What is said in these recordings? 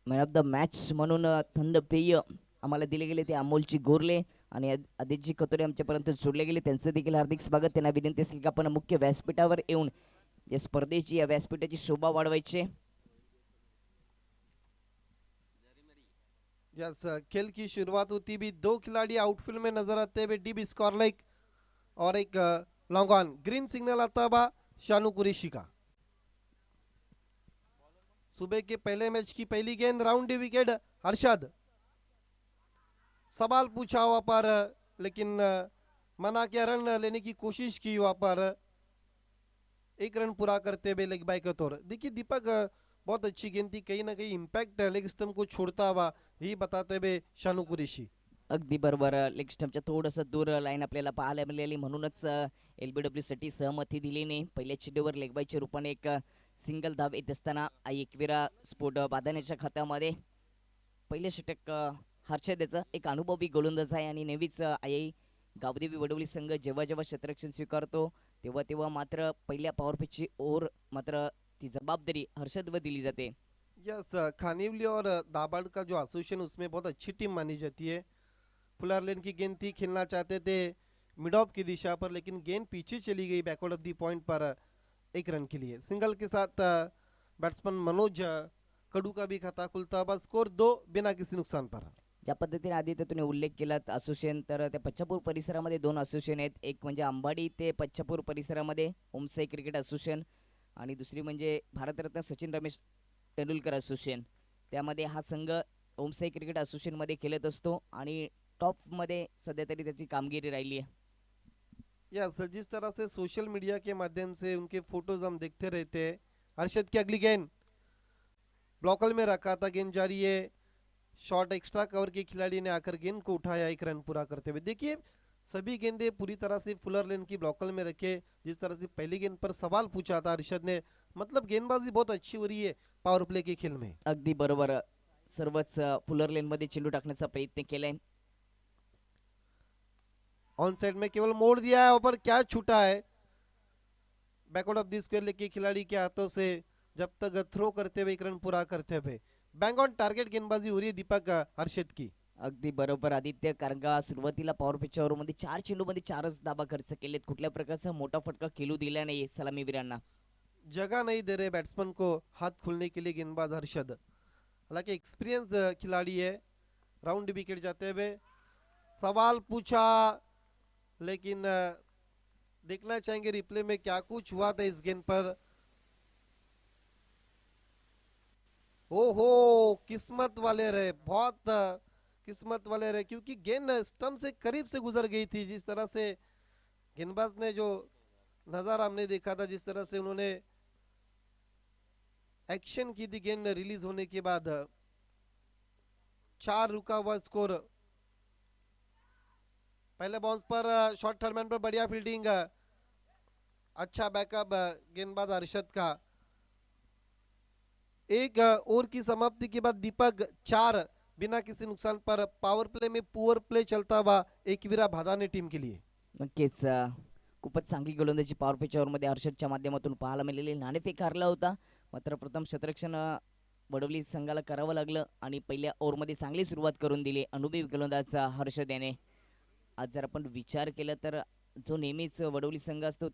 Man of the match म्हणून थंड पेय आम्हाला दिले गेले ते अमोलची गोरले आणि आदितजी कतोरे आमच्यापर्यंत जोडले गेले, त्यांचं देखील हार्दिक स्वागत. त्यांना विनंती असेल की आपण मुख्य व्यासपीठावर येऊन या स्पर्धेची या व्यासपीठाची शोभा वाढवायची. यस, खेल की शुरुआत होती भी दो खिलाड़ी आउटफील्ड में नजर आते हुए डी बी स्कोर लाइक और एक लॉन्ग ऑन ग्रीन सिग्नल आता बा शानू कुरेशी का। सुबह के पहले मैच की पहली गेंद राउंड डी विकेट हर्षद, सवाल पूछा हुआ पर लेकिन मना किया, रन लेने की कोशिश की वहां पर, एक रन पूरा करते हुए लेग बाय के तौर। देखिए दीपक, बहुत अच्छी गेंद थी, कहीं ना कहीं इम्पैक्ट लेग स्टंप को छोड़ता हुआ ही बताते हुए शानू कुरेशी। अगदी बरोबर. लेग स्टंपच्या थोडंसं दूर लाईन आपल्याला पाहायला मिळाली, म्हणूनच LBW साठी सहमती दिली नाही. पहिल्या चेंडूवर लेगबायच्या रूपाने एक सिंगल धाव येत असताना एकविरा स्फोट बांधण्याच्या खात्यामध्ये पहिले षटक हर्षद याचं एक अनुभवी गोलंदाज आहे आणि नेहमीच आई गावदेवी वडवली संघ जेव्हा जेव्हा क्षेत्ररक्षण स्वीकारतो तेव्हा तेव्हा मात्र पहिल्या पॉवर पिचची ओव्हर मात्र ती जबाबदारी हर्षदवर दिली जाते. यस, खानिवली और दाबाड़ का जो एसोसिएशन उसमें बहुत अच्छी टीम मानी जाती है। फुलर लेन की गेंद थी, खेलना चाहते थे मिड ऑफ की दिशा पर, लेकिन गेंद पीछे चली गई बैकवर्ड ऑफ दी पॉइंट पर एक रन के लिए। सिंगल के साथ बैट्समैन मनोज कडू का भी खाता खुलता, बस स्कोर 2 बिना किसी नुकसान पर। ज्या पद्धतीने आधी तुम्ही उल्लेख केला असोसिएशन, तर त्या पच्चापूर परिसरामध्ये दोन असोसिएशन आहेत. एक म्हणजे अंबाडी ते पच्चापूर परिसरामध्ये ओमसाई क्रिकेट असोसिएशन आणि दुसरी म्हणजे भारतरत्न सचिन रमेश तेंडुलकर असोसिएशन. त्यामध्ये हा संघ ओमसाई क्रिकेट असोसिएशनमध्ये खेळत असतो आणि टॉपमध्ये सध्या तरी त्याची कामगिरी राहिली आहे. यस, जिस तरह से सोशल मीडिया के माध्यम से उनके फोटोज हम देखते रहते हैं। हर्षद की अगली गेंद ब्लॉकल में रखा था, गेंद जारी है, शॉट एक्स्ट्रा कवर के खिलाड़ी ने आकर गेंद को उठाया, एक रन पूरा करते हुए। देखिए सभी गेंदें पूरी तरह से फुलर लेन की ब्लॉकल में रखे। जिस तरह से पहली गेंद पर सवाल पूछा था हर्षद ने, मतलब गेंदबाजी बहुत अच्छी हो रही है पावर प्ले के खेल में। अगदी बरोबर. सर्वच फुलर लेनमध्ये चेंडू टाकण्याचा प्रयत्न केलाय. ऑन साइड में केवल मोड़ दिया है, ऊपर क्या छूटा है बैकवर्ड ऑफ दी स्क्वायर लेके खिलाड़ी के हाथों से, जब तक थ्रो करते हुए एक रन पूरा करते हुए। बैंग ऑन टारगेट गेंदबाजी हो रही है दीपक हर्षद की। अगदी बरोबर आदित्य, कारण का सुरुवातीला पॉवर पिचच्या ओव्हरमध्ये 4 चेंडूमध्ये 4च धाबा खर्च केलेत. कुठल्या प्रकारचा मोठा फटका खेळू दिला नाही सलामीवीरांना. जगह नहीं दे रहे बैट्समैन को हाथ खुलने के लिए गेंदबाज हर्षद। हालांकि एक्सपीरियंस खिलाड़ी है। राउंड विकेट जाते हुए सवाल पूछा, लेकिन देखना चाहेंगे रिप्ले में क्या कुछ हुआ था इस गेंद पर। ओहो, किस्मत वाले रहे, बहुत किस्मत वाले रहे, क्योंकि गेंद स्टंप से करीब से गुजर गई थी। जिस तरह से गेंदबाज ने जो नजारा हमने देखा था, जिस तरह से उन्होंने एक्शन की थी गेंद रिलीज होने के बाद, 4 रुका हुआ स्कोर। पहले बाउंस पर शॉर्ट थर्ड मैन पर बढ़िया फील्डिंग, अच्छा बैकअप गेंदबाज हर्षद का। एक ओवर की समाप्ति के बाद दीपक 4 बिना किसी नुकसान पर पावर प्ले में पुअर प्ले चलता हुआ एकविरा भादाने टीम के लिए। नक्कीच खूपच चांगली गोलंदाजी पॉवर पिच ओव्हरमध्ये हर्षदच्या माध्यमातून पाहायला मिळालेली. नाणेफेक हारला होता, मात्र प्रथम क्षेत्ररक्षण वडवली संघाला करावं लागलं आणि पहिल्या ओव्हरमध्ये चांगली सुरुवात करून दिली अनुभवी गोलंदाज हर्षद याने. आज जर आपण विचार केला तर जो नेहमीच वडवली संघ असतो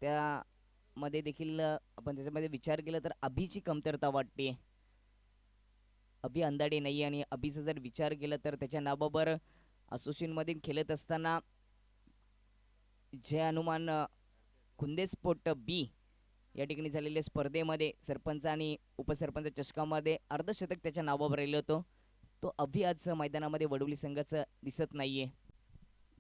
त्यामध्ये देखील आपण त्याच्यामध्ये विचार केला तर अभिची कमतरता वाटते. अभि अंदाडे नाही आणि अभिचा जर विचार केला तर त्याच्या नावाबरोबर असोसिएशनमध्ये खेळत असताना जय हनुमान कुंदेस्पोर्ट बी या ठिकाणी झालेल्या स्पर्धेमध्ये सरपंच आणि उपसरपंच चषकामध्ये अर्धशतक त्याच्या नावावर राहिलं होतं. तो अभि आज मैदानामध्ये वडवली संघाचं दिसत नाहीये.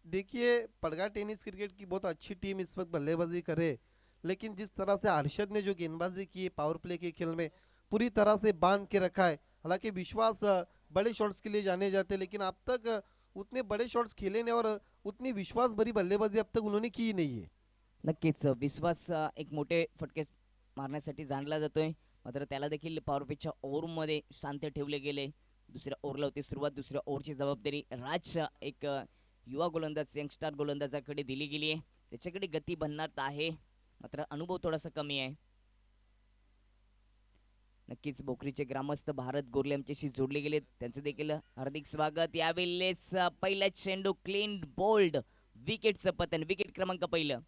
देखिए पड़गा टेनिस क्रिकेट की बहुत अच्छी टीम इस वक्त बल्लेबाजी करे, लेकिन जिस तरह से हर्षद ने जो गेंदबाजी की है पावर प्ले के खेल में, पूरी तरह से बांध के रखा है। हालांकि विश्वास बड़े शॉट्स के लिए जाने जाते हैं, लेकिन अब तक उतने बड़े शॉट्स खेले नहीं और उतनी विश्वास भरी बल्लेबाजी अब तक उन्होंने की ही नहीं है। नक्कीच विश्वास एक मोठे फटके मारण्यासाठी जाणला जातोय, मात्र त्याला देखील पॉवर पिचच्या ओव्हरमध्ये शांत ठेवले गेले. दुसऱ्या ओव्हरला होती सुरुवात, दुसऱ्या ओव्हरची जबाबदारी राज एक युवा गोलंदाज यंगस्टार गोलंदाजाकडे दिली गेली आहे. त्याच्याकडे गती बनणार आहे, मात्र अनुभव थोडासा कमी आहे. नक्कीच भोकरीचे ग्रामस्थ भारत गोरले आमच्याशी जोडले गेलेत, त्यांचं देखील हार्दिक स्वागत. यावेळेस पहिला चेंडू क्लीन बोल्ड, विकेटचं पतन, विकेट क्रमांक पहिलं.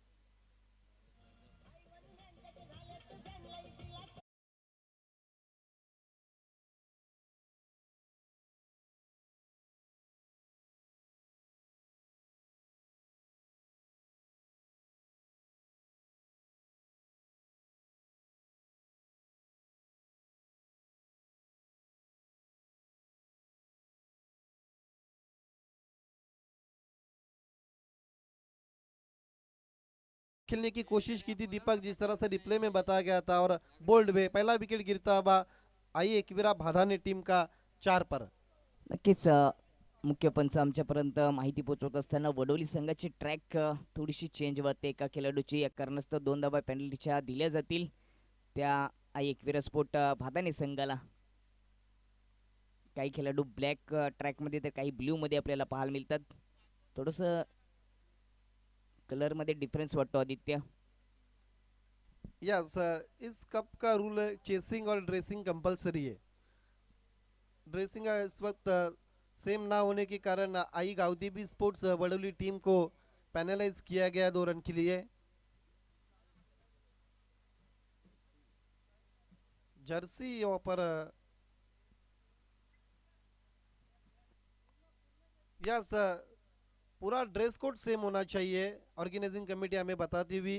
खेलने की कोशिश की थी दीपक, जिस तरह से रिप्ले में बताया गया था, और बोल्ड में पहला विकेट गिरता हुआ आई एकवीरा भादाने टीम का 4 पर. नक्कीच मुख्य पंच आमच्यापर्यंत माहिती पोहोचवत असताना वडोली संघाची ट्रॅक थोडीशी चेंज वाटते. एका खेळाडूची या कारणास्तव 2 धावा पेनल्टीच्या दिल्या जातील त्या आई एकवीरा स्पोर्ट भादाने संघाला. काही खेळाडू ब्लॅक ट्रॅकमध्ये तर काही ब्ल्यू मध्ये आपल्याला पाहायला मिळतात. थोडंसं कलर मध्ये डिफरन्स वाटतो आदित्य. यस, इस कप का रूल चेसिंग और ड्रेसिंग कंपलसरी है. ड्रेसिंग इस वक्त सेम ना होने के कारण आई गावदीपी स्पोर्ट्स वडोली टीम को पैनलाइज किया गया 2 रन के लिए. जर्सी यहाँ पर यस, पूरा ड्रेस कोड सेम होना चाहिए, ऑर्गेनाइजिंग कमेटी हमें बताती हुई.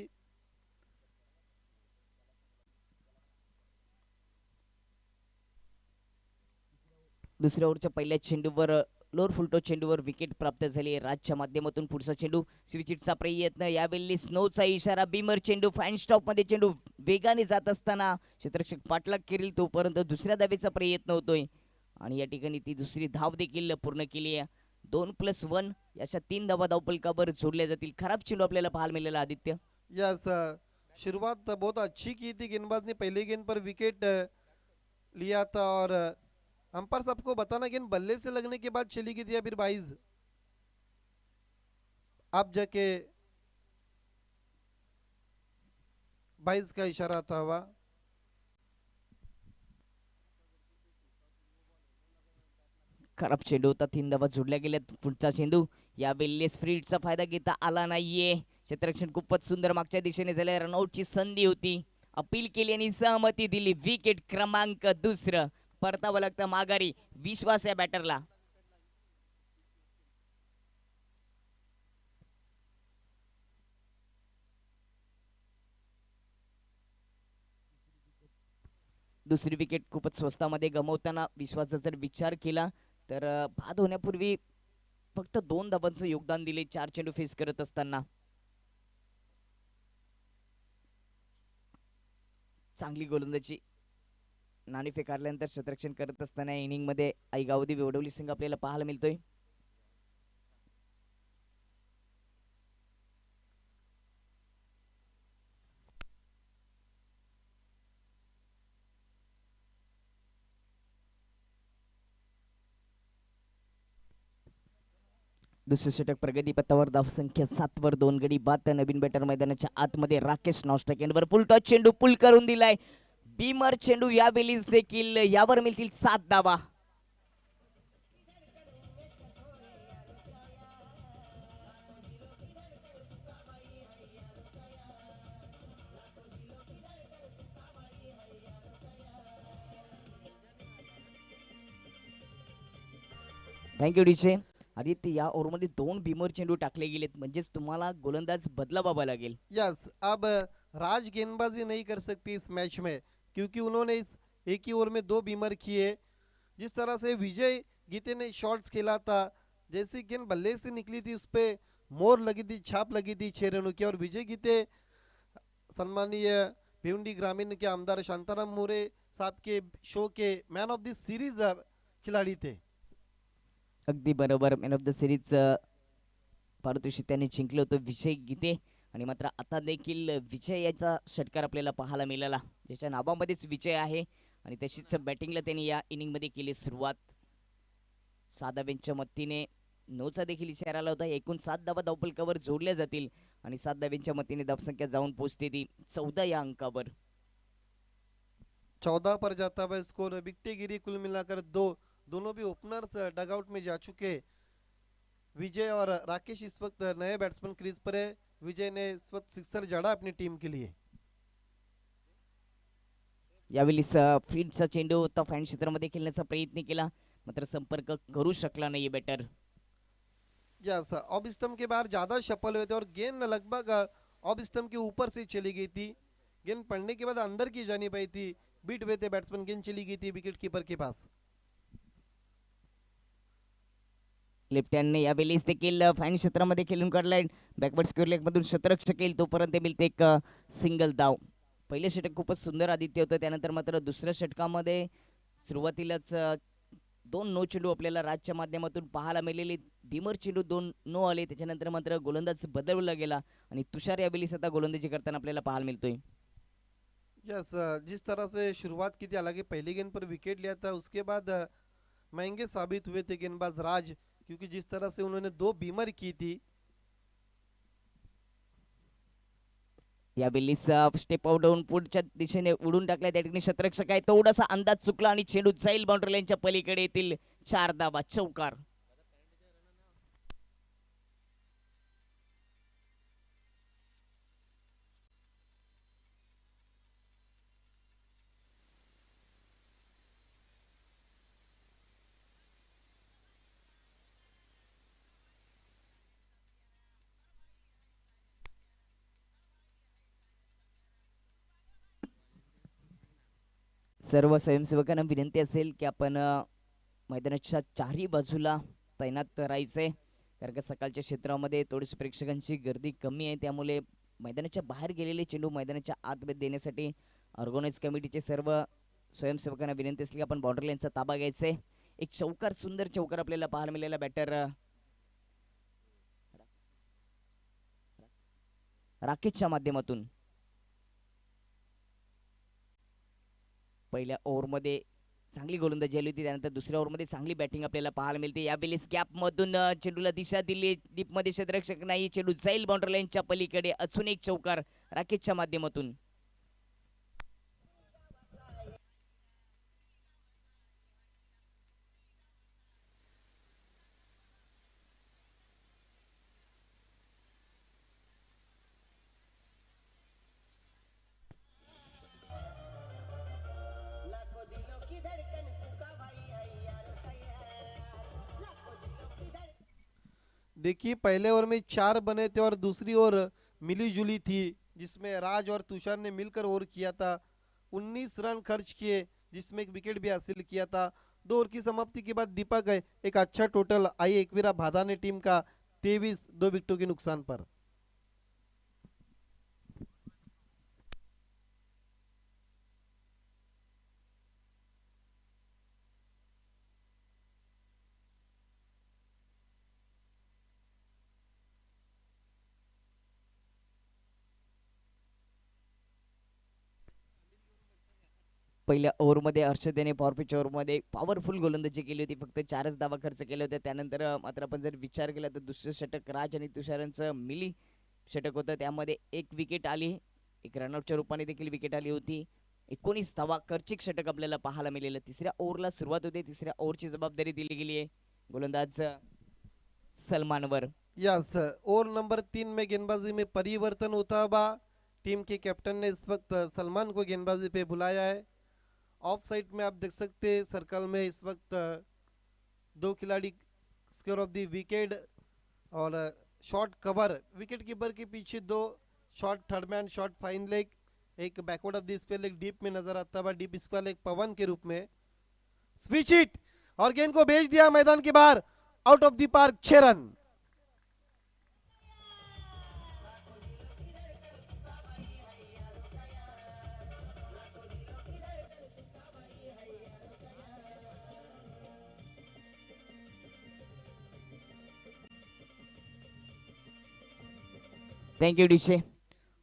दुसऱ्या ओव्हरच्या पहिल्या चेंडूवर लोअर फुलटो चेंडूवर विकेट प्राप्त झाली. राजच्या माध्यमातून पुढचा चेंडू स्विचिटचा प्रयत्न, यावेळी स्नोचा इशारा, बीमर चेंडू फॅन स्टॉप मध्ये चेंडू वेगाने जात असताना क्षेत्ररक्षक पाठलाग करील तोपर्यंत दुसऱ्या धावेचा प्रयत्न होतोय आणि या ठिकाणी ती दुसरी धाव देखील पूर्ण केली आहे. 2+1 अशा 3 धावा धावपलकावर जोडल्या जातील. खराब चेंडू आपल्याला पाहायला मिळाला आदित्य. यस, शुरुआत बहुत अच्छी की थी, गेंदबाज ने पहले गेंद पर विकेट लिया था, और अंपायर साहब को बताना गेंद बल्ले से लगने के बाद चली गई थी, या फिर 22 अब जाके 22 का इशारा आता हुआ. खराब चेंडू होता. 3 धावा जोडल्या गेल्यात. पुढचा चेंडू यावेळी स्प्रिटचा फायदा घेता आला नाहीये. क्षेत्ररक्षण खूपच सुंदर मागच्या दिशेने झाले. रनआउटची संधी होती, अपील केली आणि सहमती दिली. विकेट क्रमांक दुसरं. परतावं लागतं माघारी. विश्वास या बॅटरला. दुसरी विकेट खूपच स्वस्तामध्ये गमावताना विश्वासाचा जर विचार केला तर बाद होण्यापूर्वी फक्त 2 धावांचं योगदान दिले 4 चेंडू फेस करत असताना. चांगली गोलंदाजी नाणेफेक काढल्यानंतर क्षेत्ररक्षण करत असताना इनिंग मध्ये आई गावदी वडोली संघ आपल्याला पाहायला मिळतोय. दुसरे षटक प्रगती पथावर, धावसंख्या 7 वर 2 गडी बाद. नवीन बॅटर मैदानाच्या आतमध्ये राकेश नॉस्टॅकेंडवर पुल टॉस चेंडू पुल करून दिलाय. बीमर चेंडू यावेळी देखील यावर मिळतील 7 धावा. थँक्यू डीचे. आदित्य, या ओव्हरमध्ये 2 बीमर चेंडू टाकले गेलेत, म्हणजेच तुम्हाला गोलंदाज बदलावा लागेल. यस, अब राज गेंदबाजी नहीं कर सकती इस मैच में, क्योंकि उन्होंने इस एक ही ओवर में 2 बीमर किए. जिस तरह से विजय गीते ने शॉट्स खेला था, जैसी गेंद बल्ले से निकली थी उस पर मोर लगी थी, छाप लगी थी 6 रनों की. और विजय गीते सम्मानीय भिवंडी ग्रामीण के आमदार शांताराम मोरे साहब के शो के मैन ऑफ द सीरीज खिलाड़ी थे. अगदी बरोबर. मॅन ऑफ द सिरीज पारितोषिक त्यांनी जिंकलं होतं विजय गीते. आणि मात्र आता देखील विजयाचा षटकार आपल्याला पाहायला मिळाला, ज्याच्या नावामध्येच विजय आहे. आणि तशीच बॅटिंगला त्यांनी या इनिंगमध्ये केली सुरुवात. 7 धाव्यांच्या मतीने 9चा देखील इशारा आला होता. एकूण 7 धावा धावपलकावर जोडल्या जातील आणि 7 धाव्यांच्या मतीने धावसंख्या जाऊन पोहोचते ती 14 या अंकावर. 14 पर जाता हुआ स्कोर। विकेटें गिरी कुल मिलाकर दो, दोनों भी ओपनर्स डगआउट में जा चुके। विजय और राकेश इस वक्त नए बैट्समैन क्रीज पर है। विजय ने इस वक्त सिक्सर जड़ा अपनी टीम के लिए। यावेळी फील्डचा चेंडू होता, फॅन क्षेत्रामध्ये खेळण्याचा प्रयत्न केला, मात्र संपर्क करू शकला नाही बॅटर. यस, ऑफ स्टंप के बाहर ज्यादा शफल हुए थे और गेंद लगभग ऑफ स्टंप के ऊपर से चली गई थी। गेंद पड़ने के बाद अंदर की जानी पाई थी, बीट हुए थे बैट्समैन, गेंद चली गई थी विकेट कीपर के पास। लेफ्ट हँडने यावेळेस देखील फॅन क्षेत्रामध्ये खेळून काढलाय. बॅकवर्ड स्क्वेअर लेग मधून शतरक्षक येईल तोपर्यंत मिळते एक सिंगल धाव. पहिले षटक खूपच सुंदर आदित्य होतं, त्यानंतर मात्र दुसऱ्या षटकामध्ये सुरुवातीलाच दोन नो चेंडू आपल्याला राजच्या माध्यमातून पाहायला मिळाले. भीमर चेंडू दोन नो आले, त्याच्यानंतर मात्र गोलंदाज बदलला गेला आणि तुषार यावेळेस आता गोलंदाजी करताना आपल्याला पाहायला मिळतोय. यस, जिस तरह से शुरुआत की थी, हालांकि पहली गेंद पर विकेट लिया था, उसके बाद महंगे साबित हुए थे गेंदबाज राज, क्योंकि जिस तरह से उन्होंने दो बीमर की थी। यावेळेस स्टेप आउट होऊन पुढच्या दिशेने उडून टाकल्या, त्या ठिकाणी शतरक्षक आहे, थोडासा अंदाज चुकला आणि चेंडू जाईल बाउंड्री लाईनच्या पलीकडे. येतील 4 धावा, चौकार. सर्व स्वयंसेवकांना विनंती असेल की आपण मैदानाच्या चारही बाजूला तैनात राहायचंय, कारण का सकाळच्या क्षेत्रामध्ये थोडीशी प्रेक्षकांची गर्दी कमी आहे, त्यामुळे मैदानाच्या बाहेर गेलेले चेंडू मैदानाच्या आतमध्ये देण्यासाठी ऑर्गनाइज कमिटीचे सर्व स्वयंसेवकांना विनंती असेल की आपण बाउंड्री लाईनचा ताबा घ्यायचा. एक चौकार, सुंदर चौकार आपल्याला पाहायला मिळालेला बॅटर राकेशच्या माध्यमातून. पहिल्या ओव्हरमध्ये चांगली गोलंदाजी आली होती, त्यानंतर दुसऱ्या ओव्हरमध्ये चांगली बॅटिंग आपल्याला पाहायला मिळते. यावेळेस गॅप मधून चेंडूला दिशा दिली, डीपमध्ये क्षेत्ररक्षक नाही, चेंडू जाईल बाउंड्री लाईनच्या पलीकडे. अजून एक चौकार राकेशच्या माध्यमातून. देखिए, पहले ओवर में 4 बने थे और दूसरी ओवर मिली जुली थी, जिसमें राज और तुषार ने मिलकर ओवर किया था। 19 रन खर्च किए, जिसमें एक विकेट भी हासिल किया था। 2 ओवर की समाप्ति के बाद दीपक है एक अच्छा टोटल आई एकवीरा भादा ने टीम का 23 2 विकेटों के नुकसान पर। पहिल्या ओव्हरमध्ये हर्षद याने पॉवर पिच ओव्हरमध्ये पॉवरफुल गोलंदाजी केली होती, फक्त 4च धावा खर्च केले होते. त्यानंतर मात्र आपण जर विचार केला तर दुसरं षटक राज आणि तुषारांचं मिली षटक होतं, त्यामध्ये एक विकेट आली, एक रनआउटच्या रूपाने देखील विकेट आली होती. 19 धावा खर्चिक षटक आपल्याला पाहायला मिळालं. तिसऱ्या ओव्हरला सुरुवात होते, तिसऱ्या ओव्हरची जबाबदारी दिली गेली आहे गोलंदाज सलमानवर. यस, ओवर नंबर 3 में गेंदबाजी में परिवर्तन होता हुआ टीम के कैप्टन ने इस वक्त सलमान को गेंदबाजी पे बुलाया है। ऑफ साइड में आप देख सकते हैं सर्कल में इस वक्त 2 खिलाड़ी स्क्वायर ऑफ द विकेट और शॉर्ट कवर। विकेट कीपर के पीछे 2 short third man, short fine leg, एक backward of the square leg deep में नजर आता है, डीप स्क्वायर लेग पवन के रूप में। स्विच हिट और गेंद को भेज दिया मैदान के बाहर, out of the park, 6 run. Thank you डिशे.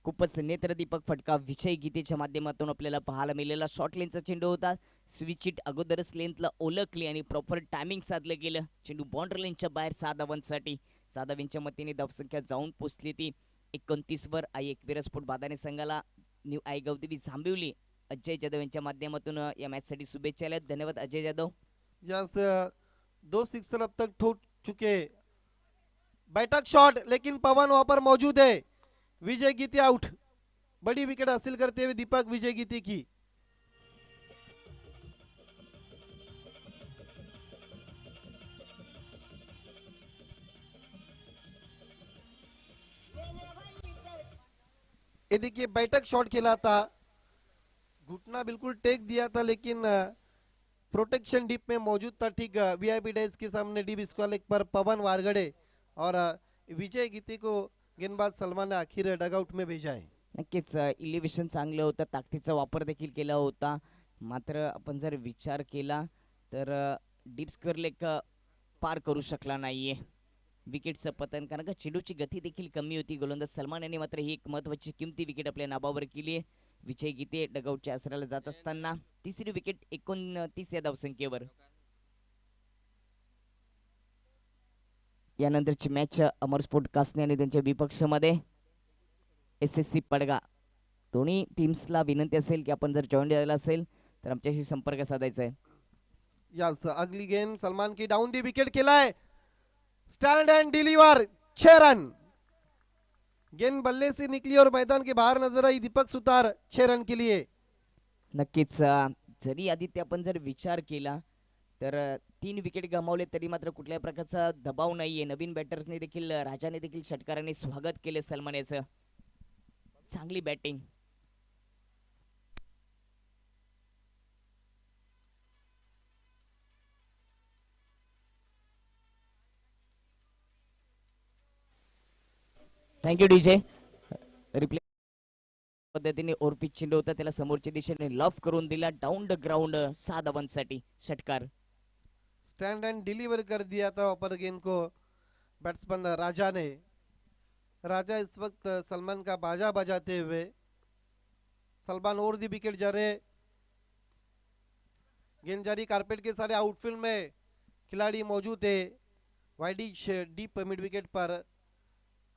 खूपच नेत्रदीपक फटका विजय गीतेच्या माध्यमातून आपल्याला पाहायला मिळालेला. शॉर्ट लेनचा चेंडू होता, स्विच इट अगोदरच लेंथला ओळखली आणि प्रॉपर टायमिंग साधलं गेलं. चेंडू बाउंड्री लाईनच्या बाहेर 6 धावांसाठी. 6 धावांच्या मतीने धावसंख्या जाऊन पोचली ती 29 वर. आई एकविरा स्फोट बादाने संघाला न्यू आई गवदेवी जांभिवली अजय जाधव यांच्या माध्यमातून या मॅच साठी शुभेच्छा आल्या. धन्यवाद अजय जाधव. यस, दो सिक्सर अब तक ठोक चुके. बैठक शॉट, लेकिन पवन वहां पर मौजूद है. विजय गीते आउट. बड़ी विकेट हासिल करते हुए दीपक विजय गीते की. ये देखिए बैठक शॉट खेला था, घुटना बिल्कुल टेक दिया था, लेकिन प्रोटेक्शन डीप में मौजूद था. ठीक वीआईपी डेज के सामने डीप स्क्वायर लेग पर पवन वारगडे और विजय गीते को गेंदबाज सलमान ने आखिर डगआउट में भेजा है. नक्कीच इलिव्हेशन चांगलं होतं, ताकदीचा वापर देखील केला होता. मात्र आपण जर विचार केला तर डीप स्क्वेअर लेग पार करू शकला नाहीये विकेटचं पतन, कारण का चेंडूची गती देखील कमी होती. गोलंदाज सलमान यांनी मात्र ही एक महत्वाची किमती विकेट आपल्या नाबावर केली आहे. विजय गीते डगआउटच्या आसऱ्याला जात असताना तिसरी विकेट 29 या धावसंख्येवर. यानंतरची मॅच अमर स्पोर्ट कासने आणि त्यांच्या विपक्षामध्ये SSC पडगा. दोन्ही टीम्सला विनंती असेल की आपण जर जॉईन झालेला असेल तर आमच्याशी संपर्क साधायचा आहे. यस, अगली गेंद सलमान की डाउन दी विकेट केला है. Stand end deliver, 6 run. गेंद बल्ले से निकली और मैदान के बाहर नजर आई. दीपक सुतार 6 रन के लिए. नक्कीच जरी आदित्य आपण जर विचार केला तर 3 विकेट गमावले तरी मात्र कुठल्याही प्रकारचा दबाव नाहीये. नवीन बॅटर्सने देखील राजाने देखील षटकाराने स्वागत केले सलमान याचं. चांगली बॅटिंग. Thank you DJ. रिप्ले पद्धतीने ओरपी चेंडू होता, त्याला समोरच्या दिशेने लॉफ करून दिला. डाऊन द ग्राउंड 6 धावांसाठी षटकार. स्टैंड एंड डिलीवर कर दिया था ऊपर गेंद को बैट्समैन राजा ने. राजा इस वक्त सलमान का बाजा बजाते हुए. सलमान और दी विकेट जा रहे. गेंद जारी कारपेट के सारे आउटफील्ड में खिलाड़ी मौजूद है. वाइडिश डीप मिड विकेट पर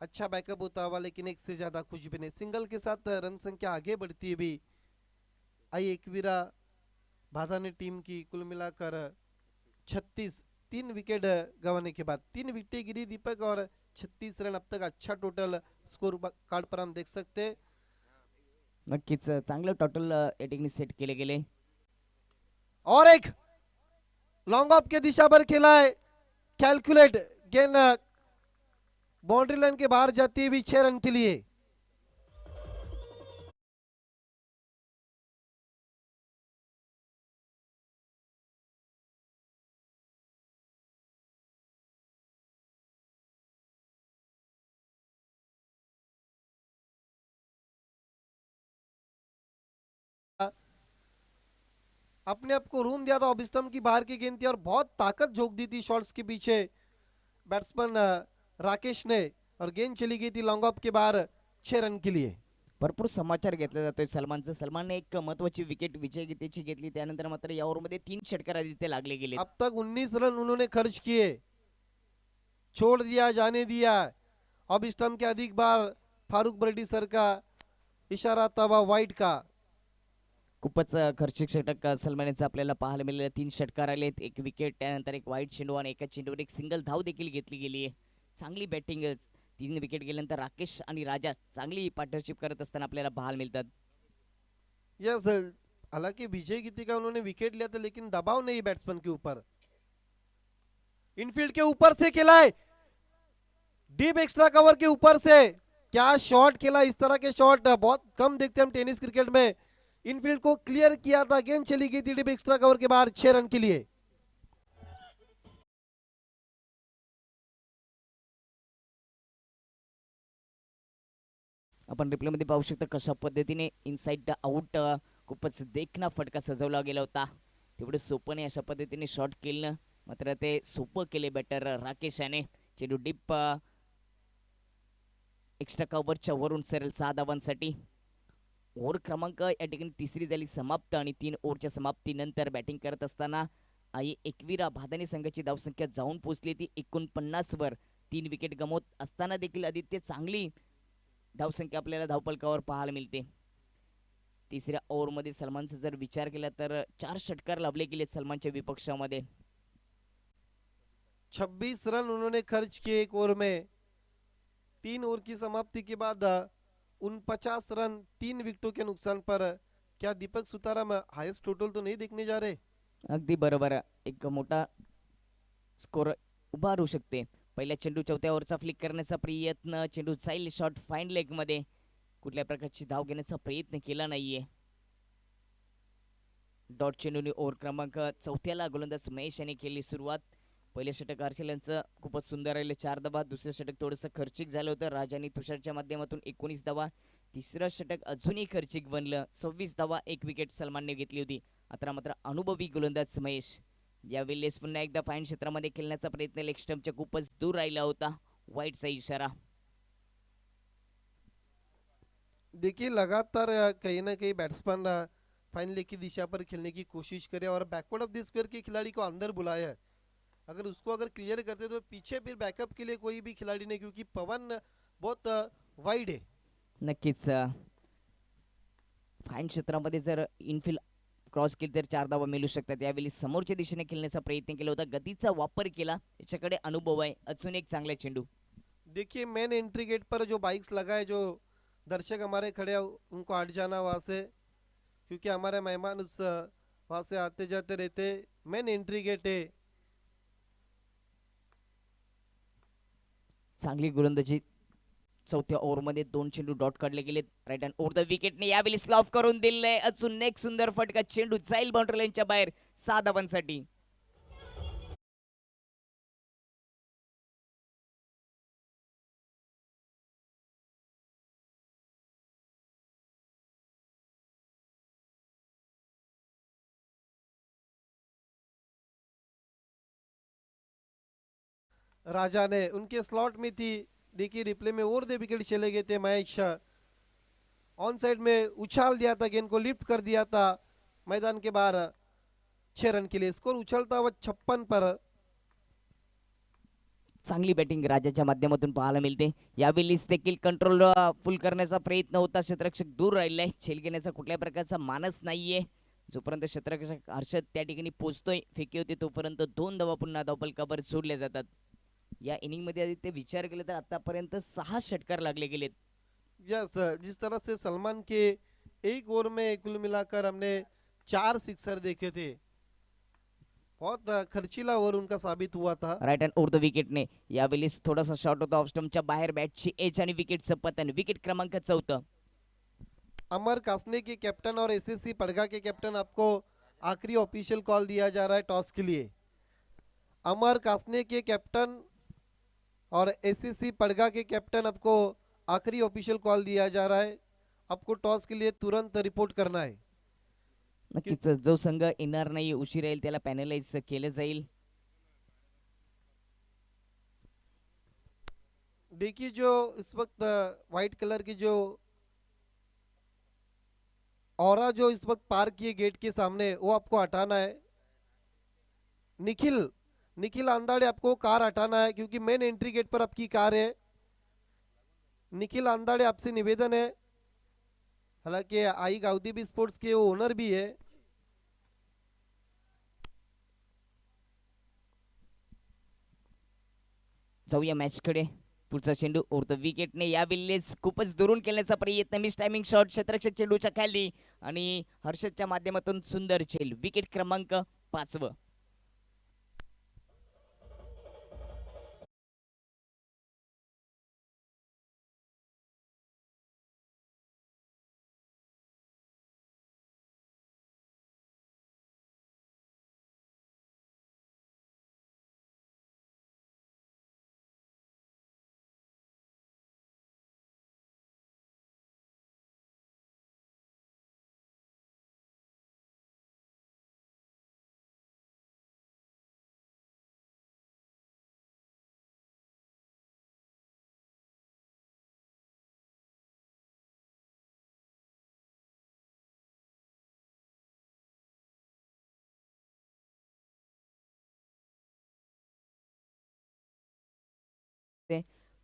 अच्छा बैकअप होता हुआ, लेकिन एक से ज्यादा कुछ भी नहीं. सिंगल के साथ रन संख्या आगे बढ़ती हुई आई एकवीरा भादानी टीम की. कुल मिलाकर 36, 3 विकेट गंवाने के बाद 3 विकेटें गिरी दीपक और 36 रन अब तक. अच्छा टोटल स्कोर कार्ड पर हम देख सकते हैं. नक्कीच चांगलं टोटल या ठिकाणी सेट केले गेले. और एक लॉन्ग ऑफ के दिशा पर खेला है. कैलकुलेट, गेंद बाउंड्री लाइन के बाहर जाती हुई 6 रन के लिए. अपने आप को रूम दिया था. ऑफ स्टंप की बाहर की गेंद थी और बहुत ताकत झोंक दी थी शॉट्स के पीछे बैट्समैन राकेश ने, और गेंद चली गई थी लॉन्ग ऑफ के बाहर 6 रन के लिए. भरपूर समाचार घेतला जातोय सलमानचं. सलमानने एक महत्वाची विकेट विजय गीतेची घेतली, त्यानंतर मात्र या ओव्हरमध्ये 3 षटकार आदित्य लागले गेले. अब तक 19 रन उन्होंने खर्च किए. छोड़ दिया, जाने दिया. ऑफ स्टंप के अधिक बार फारूक बर्डी सर का इशारा था वह वाइड का. खूपच खर्चिक षटक सलमान यांचं आपल्याला पाहायला मिळालं. 3 षटकार आलेत, 1 विकेट, त्यानंतर एक वाईट चेंडू आणि एका चेंडूवर एक सिंगल धाव देखील घेतली गेली आहे. चांगली बॅटिंग. 3 विकेट गेल्यानंतर राकेश आणि राजा चांगली पार्टनरशिप करत असताना आपल्याला पाहायला मिळतात. यस, हालांकि विजय गीते का उन्होंने विकेट लिया था, लेकिन दबाव नहीं बैट्समैन के ऊपर. इनफील्ड के ऊपर से खेला है, डीप एक्स्ट्रा कवर के ऊपर से. क्या शॉट खेला. इस तरह के शॉट बहुत कम देखते हैं हम टेनिस क्रिकेट में. इनफील्ड को क्लियर किया था, गेंद चली गई थी डीप एक्स्ट्रा कवर के बाहर 6 रन के लिए. आपण रिप्ले मध्ये पाहू शकता कशा पद्धतीने इनसाइड द आउट खूपच देखना फटका सजवला गेला होता. तेवढे सोपं नाही अशा पद्धतीने शॉट केलं, मात्र ते सोपं केले बॅटर राकेश याने. चेंडू डीप एक्स्ट्रा कव्हरच्या वरून सरळ 6 धावांसाठी. ओव्हर क्रमांक या ठिकाणी तिसरी झाली समाप्त आणि 3 ओव्हरच्या समाप्तीनंतर बॅटिंग करत असताना आई एकवीरा भादानी संघाची धावसंख्या जाऊन पोहोचली ती 49 वर. 3 विकेट गमवत असताना देखील आदित्य चांगली धावसंख्या आपल्याला धावपलकावर पाहायला मिळते. तिसऱ्या ओव्हरमध्ये सलमानचा जर विचार केला तर 4 षटकार लाभले गेलेत सलमानच्या विपक्षामध्ये. 26 रन उन्होंने खर्च किए एक ओवर में। 3 ओवर की समाप्ति के बाद 49 रन 3 विकेटों के नुकसान पर। क्या दीपक सुताराम हाईएस्ट टोटल तो नहीं देखने जा रहे? अगदी बरोबर. एक मोठा स्कोर उभारू शकते. पहिल्या चेंडू चौथ्या ओव्हरचा फ्लिक करण्याचा प्रयत्न, चेंडू जाईल शॉट फाईन लेग मध्ये. कुठल्या प्रकारची धाव घेण्याचा प्रयत्न केला नाहीये. डॉट चेंडूने ओव्हर क्रमांक चौथ्याला गोलंदाज महेश यांनी केली सुरुवात. पहिले षटक हर्षल यांचं खूपच सुंदर राहिले 4 धावा. दुसरे षटक थोडंसं खर्चिक झालं होतं राज आणि तुषारच्या माध्यमातून 19 धावा. तिसरं षटक अजूनही खर्चिक बनलं 26 धावा. 1 विकेट सलमानने घेतली होती. आता मात्र अनुभवी गोलंदाज महेश यावेळेस पुन्हा एकदा फाईन क्षेत्रामध्ये खेळण्याचा प्रयत्न लेग स्टंपच्या खूपच दूर राहिला होता. वाईटचा इशारा. देखिए लगातार कहीं ना कहीं बैट्समैन फाइन लेग की दिशा पर खेलने की कोशिश करे और बैकवर्ड ऑफ द स्क्वायर के खिलाड़ी को अंदर बुलाया है। अगर उसको अगर क्लियर करते तो पीछे फिर बैकअप के लिए कोई भी खिलाड़ी नहीं, क्योंकि पवन बहुत वाइड है। नक्कीच फाईन क्षेत्रामध्ये जर इनफिल्ड क्रॉस केली तर 4 धावा मिळू शकतात. यावेळी समोरच्या दिशेने खेळण्याचा प्रयत्न केला होता. गतीचा वापर केला. याच्याकडे अनुभव आहे. अजून एक चांगला चेंडू. देखिए मेन एंट्री गेट पर जो बाइक्स लगा है, जो दर्शक हमारे खड़े हैं उनको हट जाना वहाँ से, क्योंकि हमारे मेहमान वहाँ से आते जाते रहते। मेन एंट्री गेट है। चांगली गोलंदाजी. चौथ्या ओव्हरमध्ये 2 चेंडू डॉट काढले गेलेत. राईट हँड ओव्हर द विकेटने यावेळी स्लॉफ करून दिले. अजून एक सुंदर फटका. चेंडू जाईल बाउंड्री लाईनच्या बाहेर 6 धावांसाठी. राजा ने उनके स्लॉट में थी। देखिए रिप्ले में ओवर द विकेट चले गए थे। महेश ऑन साइड में उछाल दिया था, गेंद को लिफ्ट कर दिया था मैदान के बाहर 6 रन के लिए। स्कोर उछलता हुआ 56 पर। चांगली बॅटिंग राजाच्या माध्यमातून पाहायला मिळते. यावेळीच देखील कंट्रोल फुल करण्याचा प्रयत्न होता. क्षेत्ररक्षक दूर राहिलाय. छेल घेण्याचा कुठल्याही प्रकारचा मानस नाहीये. जोपर्यंत क्षेत्ररक्षक हर्षद त्या ठिकाणी पोहोचतोय फेकी होते तोपर्यंत 2 धावा पुन्हा धावफलकावर सोडल्या जातात. या इनिंग मध्ये आधी ते विचार केले तर आतापर्यंत 6 षटकार लागले गेलेत. यस, जिस तरह से सलमान के एक ओवर में कुल मिलाकर हमने 4 सिक्सर देखे थे, बहुत खर्चीला ओवर उनका साबित हुआ था। राईट हँड ओव्हर द विकेटने यावेळेस थोडासा शॉट होता ऑफ स्टंपच्या बाहेर. बॅटची एज आणि विकेटचं पतन. विकेट क्रमांक 4. अमर कासने के कैप्टन और एसएससी पड़गा के कैप्टन, आपको आखिरी ऑफिशियल कॉल दिया जा रहा है टॉस के लिए। अमर कासने के कैप्टन और एसएससी पड़गा के कैप्टन, आपको आखिरी ऑफिशियल कॉल दिया जा रहा है। आपको टॉस के लिए तुरंत रिपोर्ट करना है। नक्कीच जो संघ येणार नाही उशीर येईल त्याला पॅनलाइज केलं जाईल. देखिए जो इस वक्त वाइट कलर की जो ऑरा जो इस वक्त पार्क किए गेट के सामने, वो आपको हटाना है। निखिल निखिल आंदाड़े, आपको कार हटाना है क्योंकि मेन एंट्री गेट पर आपकी कार है। निखिल आंदाड़े, आपसे निवेदन है, हालांकि आई गाउदी भी स्पोर्ट्स के वो ओनर भी है। जाऊया मॅच कडे. पुढचा चेंडू ओव्हर द विकेटने यावेळेस खूपच दुरून खेळण्याचा प्रयत्न. मिस टायमिंग शॉट क्षेत्ररक्षक चेंडूच्या खाली आणि हर्षदच्या माध्यमातून सुंदर चेल. विकेट क्रमांक 5.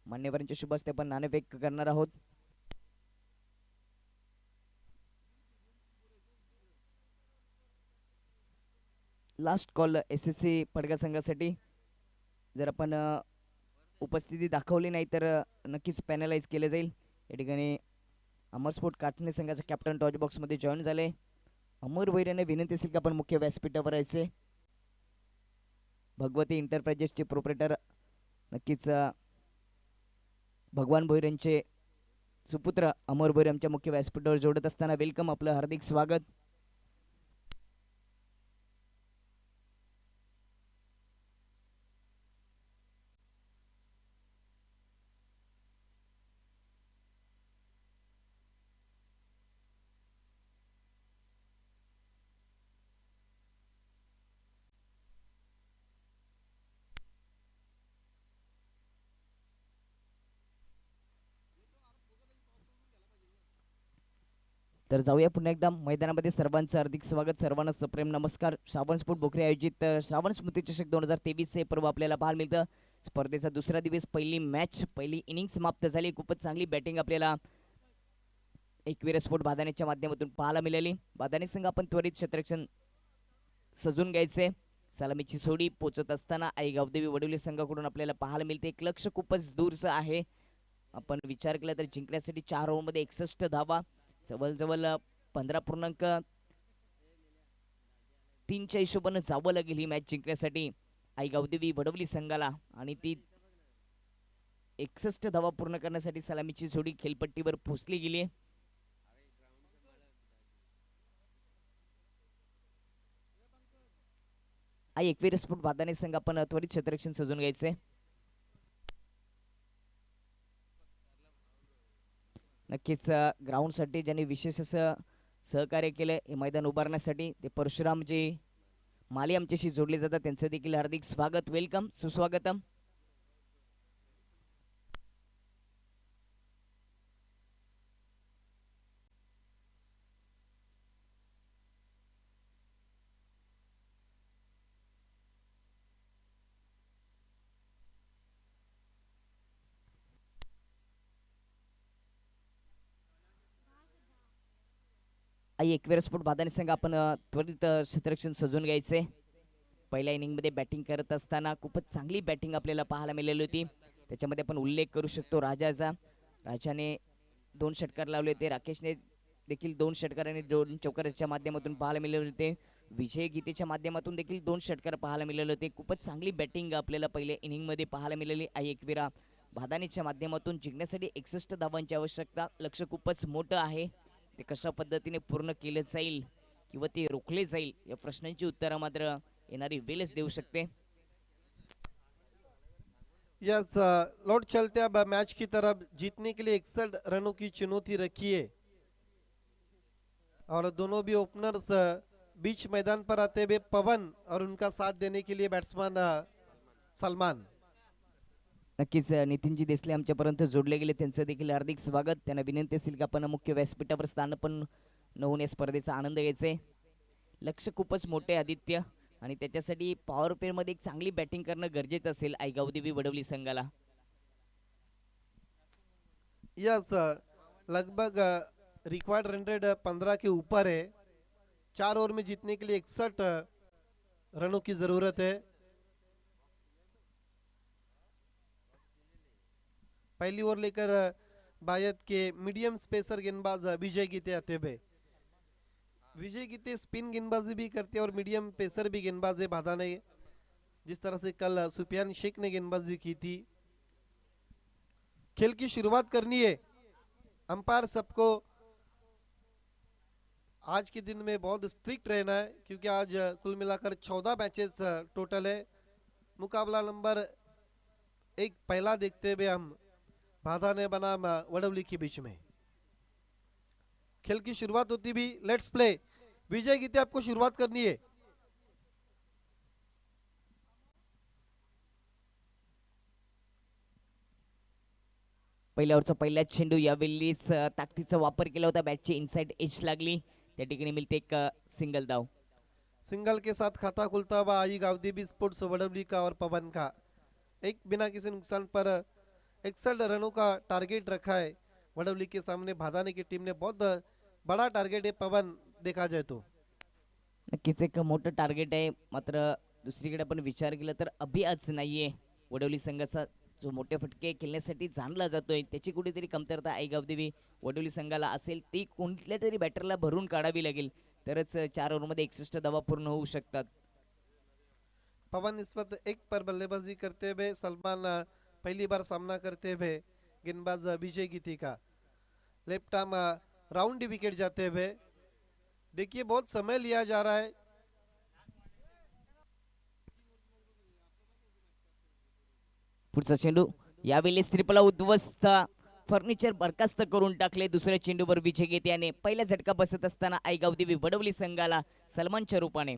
मान्यवरांच्या शुभ हस्ते आपण नाणेफेक करणार आहोत. Last call S S C Padga संघासाठी. जर आपण उपस्थिती दाखवली नाही तर नक्कीच पॅनलाइज केले जाईल. या ठिकाणी अमरस्फोट काटणे संघाचा कॅप्टन टॉच बॉक्समध्ये जॉईन झाले. अमर भैरेने विनंती असेल की आपण मुख्य व्यासपीठावर यायचे. भगवती इंटरप्राइजेसचे प्रोप्रेटर नक्कीच भगवान भोईरेंचे सुपुत्र अमर भोईरे आमच्या मुख्य व्यासपीठावर जोडत असताना वेलकम, आपलं हार्दिक स्वागत. तर जाऊया पुन्हा एकदा मैदानामध्ये. सर्वांचं हार्दिक स्वागत, सर्वांना सप्रेम नमस्कार. श्रावण स्पोर्ट बोखरे आयोजित श्रावण स्मृती चषक 2023 हे पर्व आपल्याला पाहायला मिळतं. स्पर्धेचा दुसरा दिवस, पहिली मॅच, पहिली इनिंग समाप्त झाली. खूपच चांगली बॅटिंग आपल्याला एकवीर स्पोर्ट बादानेच्या माध्यमातून पाहायला मिळाली. बादाने संघ आपण त्वरित क्षेत्ररक्षण सजून घ्यायचे. सलामीची सोडी पोचत असताना आई गावदेवी वडवली संघाकडून आपल्याला पाहायला मिळते. एक लक्ष खूपच दूरचं आहे. आपण विचार केला तर जिंकण्यासाठी 4 ओव्हरमध्ये 61 धावा, जवळजवळ 15.3च्या हिशोबानं जावं लागेल ही मॅच जिंकण्यासाठी आई गावदेवी वडवली संघाला. आणि ती 61 धावा पूर्ण करण्यासाठी सलामीची जोडी खेळपट्टीवर पोहोचली गेली. आई एकवीर स्फोट बादाने संघ आपण त्वरित क्षेत्ररक्षण सजून घ्यायचे. नक्कीच ग्राउंडसाठी ज्यांनी विशेष असं सहकार्य केलं हे मैदान उभारण्यासाठी, ते परशुरामजी माली आमच्याशी जोडले जातात. त्यांचं देखील हार्दिक स्वागत, वेलकम, सुस्वागतम. आई एकवीर स्फोट बादाने संघ आपण त्वरित क्षेत्ररक्षण सजून घ्यायचे. पहिल्या इनिंगमध्ये बॅटिंग करत असताना खूपच चांगली बॅटिंग आपल्याला पाहायला मिळाली होती. त्याच्यामध्ये आपण उल्लेख करू शकतो राजाचा. राजाने 2 षटकार लावले होते. राकेशने देखील 2 षटकार आणि 2 चौकाराच्या माध्यमातून पाहायला मिळाले होते. विजय गीतेच्या माध्यमातून देखील 2 षटकार पाहायला मिळाले होते. खूपच चांगली बॅटिंग आपल्याला पहिल्या इनिंगमध्ये पाहायला मिळाली. आई एकविरा बादानेच्या माध्यमातून जिंकण्यासाठी 61 धावांची आवश्यकता. लक्ष खूपच मोठं आहे. ते कशा पद्धतीने पूर्ण केले जाईल किंवा ते रोखले जाईल या प्रश्नांची उत्तरं मात्र येणारी वेळच देऊ शकते. यस, लौट चलते अब मैच की तरफ. जीतने के लिए 61 रनों की चुनौती रखी है और दोनों भी ओपनर्स बीच मैदान पर आते हुए पवन और उनका साथ देने के लिए बैट्समैन सलमान. नक्कीच नितीनजी देसले आमच्यापर्यंत जोडले गेले, त्यांचं देखील हार्दिक स्वागत. त्यांना विनंती असेल की आपण मुख्य व्यासपीठावर स्थान पण होऊन या स्पर्धेचा आनंद घ्यायचा आहे. लक्ष खूपच मोठे आदित्य, आणि त्याच्यासाठी पॉवर प्लेमध्ये एक चांगली बॅटिंग करणं गरजेचं असेल आई गावदेवी वडवली संघाला. यस, लगभग रिक्वायर्ड रन रेट 15 के ऊपर है. 4 ओवर में जीतने के लिए 61 रनों की जरूरत है. पहली ओवर लेकर बायत के मीडियम स्पेसर गेंदबाज विजय गीते आते हुए. विजय गीते स्पिन गेंदबाजी भी करते हैं और मीडियम पेसर भी गेंदबाज है बादाने, जिस तरह से कल सुफियान शेख ने गेंदबाजी की थी. खेल की शुरुआत करनी है. अंपायर सबको आज के दिन में बहुत स्ट्रिक्ट रहना है, क्योंकि आज कुल मिलाकर 14 मैचेस टोटल है. मुकाबला नंबर 1 पहला देखते हुए हम बादाने बनाम वडवली के बीच में. खेल की शुरुआत होती भी. Let's play. विजय गीते आपको शुरुआत करनी है. पहिल्या ओव्हरचा पहिलाच चेंडू, यावेळीच ताकदीचा वापर केला होता. बॅटची इनसाइड एज लागली, त्या ठिकाणी मिळते एक सिंगल धाव. सिंगल के साथ खाता खुलता हुआ आई गावदेवी स्पोर्ट्स वडवली का और पवन का. एक बिना किसी नुकसान पर 61 रनों का टारगेट रखा है वडवली के सामने. भादाने की टीम ने बहुत बड़ा टारगेट है पवन, देखा जाए तो. नक्कीच एक मोठं टार्गेट आहे. मात्र दुसरीकडे आपण विचार केला तर अभि आज नाहीये. वडवली संघाचा जो मोठे फटके खेळण्यासाठी जाणला जातोय त्याची कुठेतरी कमतरता आईगावदेवी वडवली संघाला असेल. ती कोणत्या तरी बॅटरला भरून काढावी लागेल तरच 4 ओव्हरमध्ये 61 धावा पूर्ण होऊ शकतात. पवन इस वक्त एक पर बल्लेबाजी करते हुए सलमान पहली बार सामना करते हुए गेंदबाज अभिषेक गीती का लेफ्ट आर्म राउंड विकेट जाते हुए देखिए बहुत समय लिया जा रहा है। पुढचा चेंडू यावेळेस त्रिपला उद्ध्वस्त फर्निचर बरखास्त करून टाकले. दुसऱ्या चेंडूवर विजय घेते आणि पहिला झटका बसत असताना आईगावदेवी वडवली संघाला सलमानच्या रूपाने.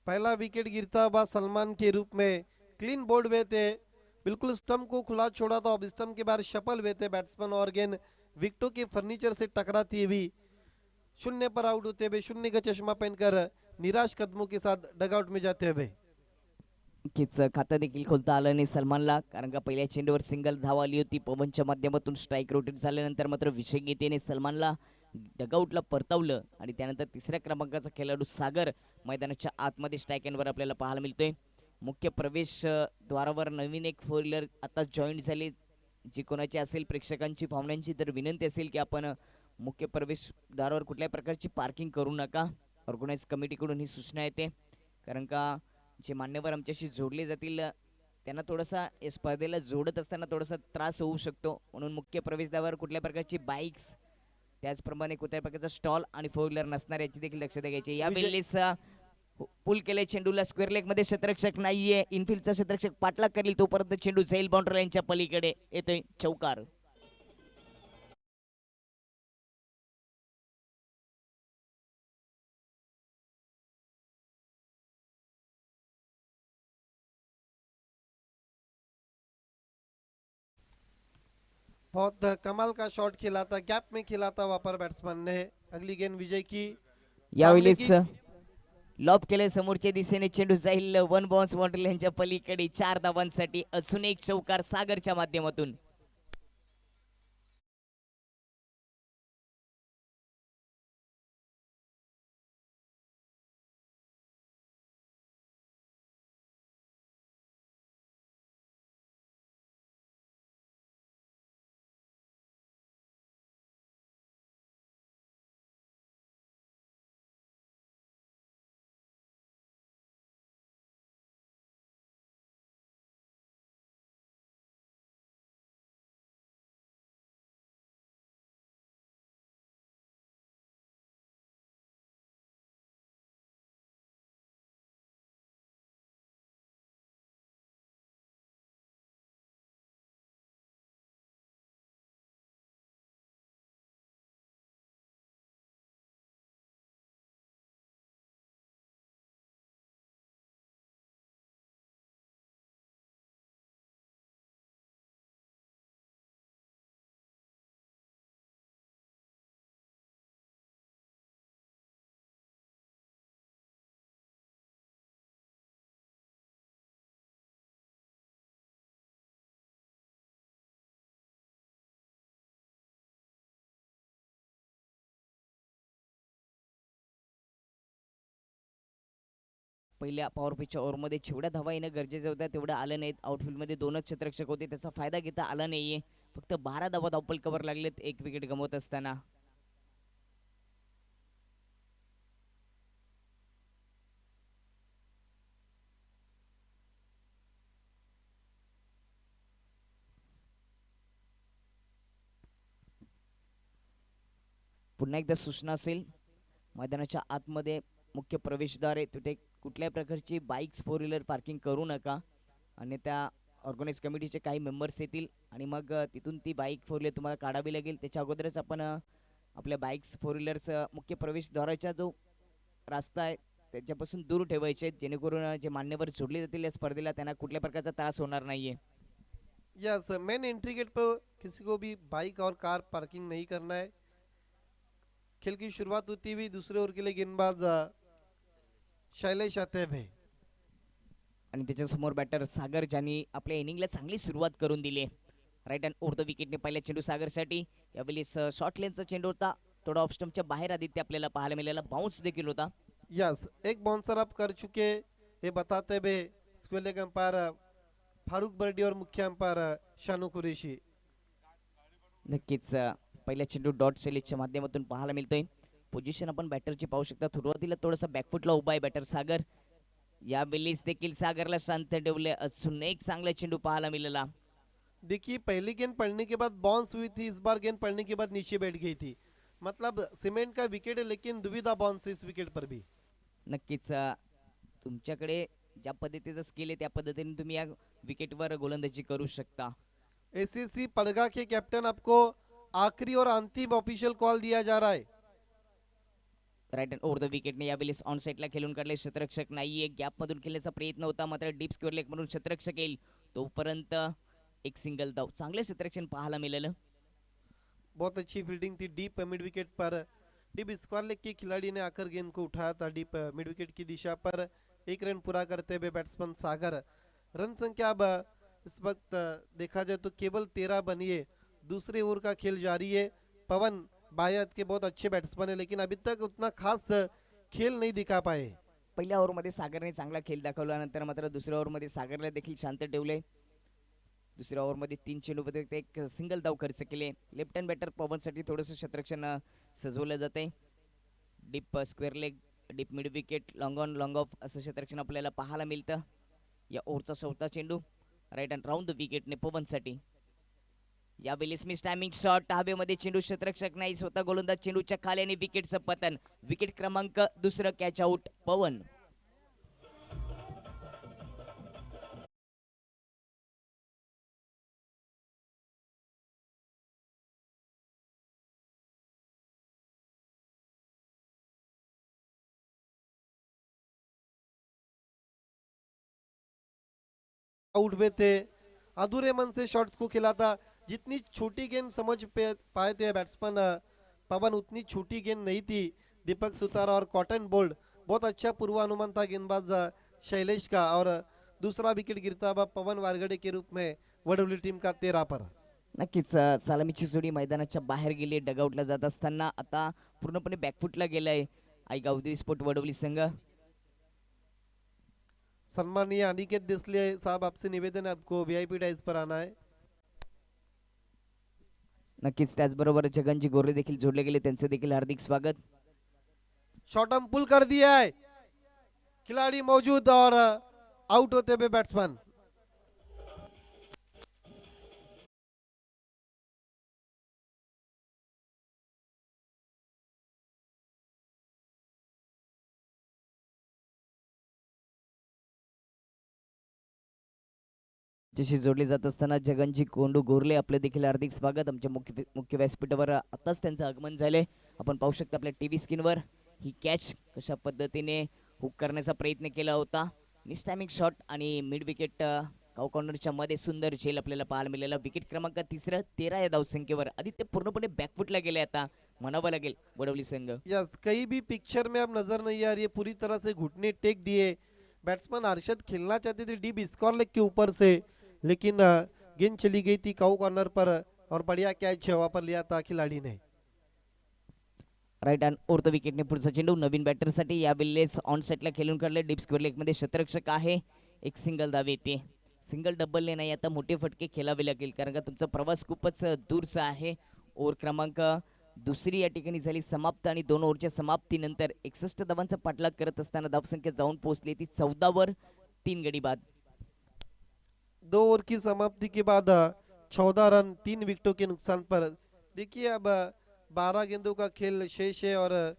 पहला विकेट गिरता हुआ सलमान के रूप में क्लीन बोल्ड हुए थे, बिल्कुल स्टंप को खुला छोड़ा था। अब स्टंप के बाहर शफल हुए थे बैट्समैन और गेंद विकेटों के फर्नीचर से टकराती हुई शून्य पर आउट होते हुए शून्य का चश्मा पहनकर निराश कदमों के साथ डगआउट में जाते हुए। नक्कीच खातं देखील खोलता आलं नाही सलमानला, कारण का पहिल्या चेंडूवर सिंगल धाव आली होती. पवनच्या माध्यमातून स्ट्राईक रोटेट झाल्यानंतर मात्र विजय गीतेने सलमानला डगआउटला परतवलं आणि त्यानंतर तिसऱ्या क्रमांकाचा खेळाडू सागर मैदानाच्या आतमध्ये स्ट्राईक एंडवर आपल्याला पाहायला मिळतोय. मुख्य प्रवेश द्वारावर नवीन एक फोर व्हीलर आता जॉईन झाली. जी कोणाची असेल प्रेक्षकांची पाहुण्यांची तर विनंती असेल की आपण मुख्य प्रवेशद्वारावर कुठल्याही प्रकारची पार्किंग करू नका. ऑर्गनाईज कमिटीकडून ही सूचना येते, कारण का जे मान्यवर आमच्याशी जोडले जातील त्यांना थोडासा या स्पर्धेला जोडत असताना थोडासा त्रास होऊ शकतो. म्हणून मुख्य प्रवेशद्वारावर कुठल्या प्रकारची बाईक्स त्याचप्रमाणे कुठल्या प्रकारचा स्टॉल आणि फोर व्हीलर नसणार याची देखील लक्षात घ्यायची. या वेळेस पुल केले चेंडूला स्क्वेअर लेग मध्ये क्षेत्ररक्षक नाहीये. इनफिल्डचा क्षेत्ररक्षक पाठलाग करेल तोपर्यंत चेंडू जाईल बाउंड्री लाईनच्या पलीकडे येतोय चौकार. बहुत कमाल का शॉट खेला था, गैप में खेला था वहां पर बैट्समैन ने। अगली गेंद विजय की सामने यावेळेस की लॉब केले समोरच्या दिशेने चेंडू जाईल वन बाउन्स बाउंड्री लाईनच्या पलीकडे 4 धावांसाठी अजून एक चौकार सागरच्या माध्यमातून. पहिल्या पॉवर पिचच्या ओव्हरमध्ये जेवढ्या धावा येणं गरजेचं होत्या तेवढ्या आल्या नाहीत. आउटफील्डमध्ये 2च क्षेत्ररक्षक होते, त्याचा फायदा घेता आला नाहीये. फक्त 12 धावा धावपल कव्हर लागलेत एक विकेट गमवत असताना. पुन्हा एकदा सूचना असेल, मैदानाच्या आतमध्ये मुख्य प्रवेशद्वार आहे तिथे कुठल्याही प्रकारची बाईक्स फोर व्हीलर पार्किंग करू नका. आणि त्या ऑर्गनाईज कमिटीचे काही मेंबर्स येतील आणि मग तिथून ती बाईक फोर व्हीलर तुम्हाला काढावी लागेल. त्याच्या अगोदरच आपण आपल्या बाईक्स फोर व्हीलर्स मुख्य प्रवेशद्वाराचा जो रास्ता आहे त्याच्यापासून दूर ठेवायचे आहेत, जेणेकरून जे मान्यवर जोडले जातील या स्पर्धेला त्यांना कुठल्या प्रकारचा त्रास होणार नाहीये. यस, मेन एंट्री गेट पर किसी को भी बाइक और कार पार्किंग नहीं करना है। खेल की शुरुआत होती हुई दूसरे ओवर के लिए गेंदबाज शैलेश आते हैं। आणि त्याच्यासमोर बॅटर सागर ज्यांनी आपल्या इनिंगला चांगली सुरुवात करून दिली राईट हँड ओव्हर द विकेटने पहिल्या चेंडू सागरसाठी यावेळेस शॉर्ट लेनचा चेंडू होता थोडा ऑफ स्टंपच्या बाहेर आदित्य आपल्याला पाहायला मिळाला बाउन्स देखील होता यस एक बाउंसर आप कर चुके ये बताते हुए स्क्वेयर लेग अंपायर फारूक बर्डी और मुख्य अंपायर शानू कुरेशी। नक्कीच पहिल्या चेंडू डॉट सेलीजच्या माध्यमातून पाहायला मिळतोय पोझिशन आपण बॅटरची पाहू शकता सुरुवातीला थोडासा बॅकफुटला उभा आहे बॅटर सागर यावेळेस देखील सागरला शांत ठेवले अजून एक चांगला चेंडू पाहायला मिळाला देखिए पहली गेंद पड़ने के बाद बाउंस हुई थी, इस बार गेंद पड़ने के बाद नीचे बैठ गई थी। मतलब सीमेंट का विकेट है लेकिन दुविधा बाउंस है इस विकेट पर भी। नक्कीच तुमच्याकडे ज्या पद्धतीचं स्किल आहे त्या पद्धतीने तुम्ही या विकेटवर गोलंदाजी करू शकता एसीसी पड़गा के कैप्टन आपको आखिरी और अंतिम ऑफिशियल कॉल दिया जा रहा है। राईट हँड ओव्हर द विकेटने यावेळेस ऑन साईडला खेळून काढले क्षेत्ररक्षक नाहीये गॅपमधून खेळण्याचा प्रयत्न होता मात्र डीप स्क्वेअर लेग म्हणून क्षेत्ररक्षक येईल तोपर्यंत एक सिंगल धाव चांगले क्षेत्ररक्षण पाहायला मिळालं बहुत अच्छी फील्डिंग थी डीप मिड विकेट पर। डीप स्क्वायर लेग के खिलाड़ी ने आकर गेंद को उठाया था डीप मिड विकेट की दिशा पर। एक रन पूरा करते हुए बैट्समैन सागर। रन संख्या अब इस वक्त देखा जाए तो केवल 13 बनी है। दूसरे ओवर का खेल जारी है। पवन बायत के बहुत अच्छे बैट्समैन है लेकिन अभी तक उतना खास खेल नहीं दिखा पाए। पहिल्या ओव्हरमध्ये सागरने चांगला खेळ दाखवल्यानंतर मात्र दुसऱ्या ओव्हरमध्ये सागरला देखील शांत ठेवले दुसऱ्या ओव्हरमध्ये 3 चेंडूमध्ये एक सिंगल धाव खर्च केले लेफ्ट हँड बॅटर पवनसाठी थोडंसं क्षेत्ररक्षण सजवलं जाते deep square leg deep mid wicket long on long of असं क्षेत्ररक्षण आपल्याला पाहायला मिळतं या ओव्हरचा चौथा चेंडू राईट हँड राऊंड द विकेटने पवनसाठी यावेळेस मिस टायमिंग शॉट हवेमध्ये चेंडू क्षेत्ररक्षक नाही स्वतः गोलंदाज चेंडूच्या खाली आणि विकेटचं पतन विकेट क्रमांक दुसरं कॅच आउट पवन आउट में थे अधूरे मन से शॉट्स को खेला था। जितनी छोटी गेंद समझ पाए थे बैट्समैन पवन उतनी छोटी गेंद नहीं थी। दीपक सुतार और कॉटन बोल्ड बहुत अच्छा पूर्वानुमान था गेंदबाज शैलेश का और दूसरा विकेट गिरता हुआ पवन वारगड़े के रूप में वडोली टीम का 13 पर। नक्कीच सलामीची जोडी मैदानाच्या बाहेर गेली डगआउटला जात असताना आता पूर्णपणे बॅकफुटला गेलाय आईगाव स्पोर्ट वडवली संघ सम्मानीय अनिकेत देसले साहब आपसे निवेदन है आपको वीआईपी डाइस पर आना है। नक्कीच त्याचबरोबर जगनजी गोरे देखील जोडले गेले त्यांचे देखील हार्दिक स्वागत शॉट हम पुल कर दिया है खिलाड़ी मौजूद और आउट होते हुए बैट्समैन। जशी जोडली जात असताना जगनजी कोंडू गोरले आपले देखील हार्दिक स्वागत आमच्या मुख्य व्यासपीठावर आताच त्यांचं आगमन झाले आपण पाहू शकता आपल्या टीव्ही स्क्रीनवर ही कॅच कशा पद्धतीने हुक करण्याचा प्रयत्न केला होता मिस टायमिंग शॉट आणि मिड विकेट काउ कॉर्नरच्या मध्ये सुंदर झेल आपल्याला पाहायला मिळाला विकेट क्रमांक 13 या धावसंख्येवर आदित्य पूर्णपणे बॅकफुटला गेले आता म्हणावं लागेल वडवली संघ यस कहीं भी पिक्चर में अब नजर नहीं आ रही है पूरी तरह से घुटने टेक दिए। बैट्समैन अरशद खेलना चाहते थे डीप स्क्वायर लेग के ऊपर से लेकिन गेंद चली गई थी काउ कॉर्नर पर और बढ़िया कैच वहां पर लिया था खिलाड़ी ने। राईट हँड ओव्हर द विकेटने पुढचा चेंडू नवीन बॅटरसाठी यावेळेस ऑन सेटला खेळून काढले डीप स्क्वेअर लेगमध्ये क्षेत्ररक्षक आहे एक सिंगल धाव येते सिंगल डबलने नाही आता मोठे फटके खेळावे लागेल कारण का तुमचा प्रवास खूपच दूरचा आहे ओव्हर क्रमांक दुसरी या ठिकाणी झाली समाप्त आणि 2 ओव्हरच्या समाप्तीनंतर 61 धावांचा पाठलाग करत असताना धावसंख्या जाऊन पोहोचली ती 14 वर 3 गडी बाद 2 ओवर की समाप्ति के बाद 14 रन 3 विकेटों के नुकसान पर। देखिए अब 12 गेंदों का खेल शेष है और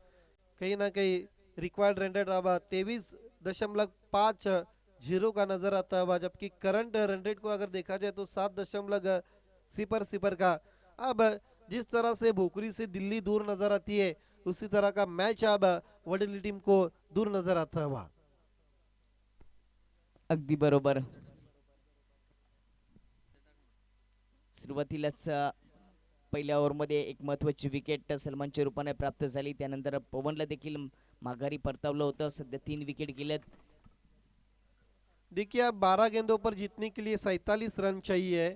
कहीं ना कहीं रिक्वायर्ड रन रेट अब 23.50 का नजर आता हुआ जबकि करंट रन रेट को अगर देखा जाए तो 7.00 का। अब जिस तरह से भोकरी से दिल्ली दूर नजर आती है उसी तरह का मैच अब वडोली टीम को दूर नजर आता हुआ। अगदी बरोबर सुरुवातीलाच पहिल्या ओव्हरमध्ये एक महत्त्वाची विकेट सलमानच्या रूपाने प्राप्त झाली. त्यानंतर पवनला देखील माघारी परतावलं होतं. सध्या 3 विकेट गेल्यात. देखिए अब 12 गेंदों पर जीतने के लिए 47 रन चाहिए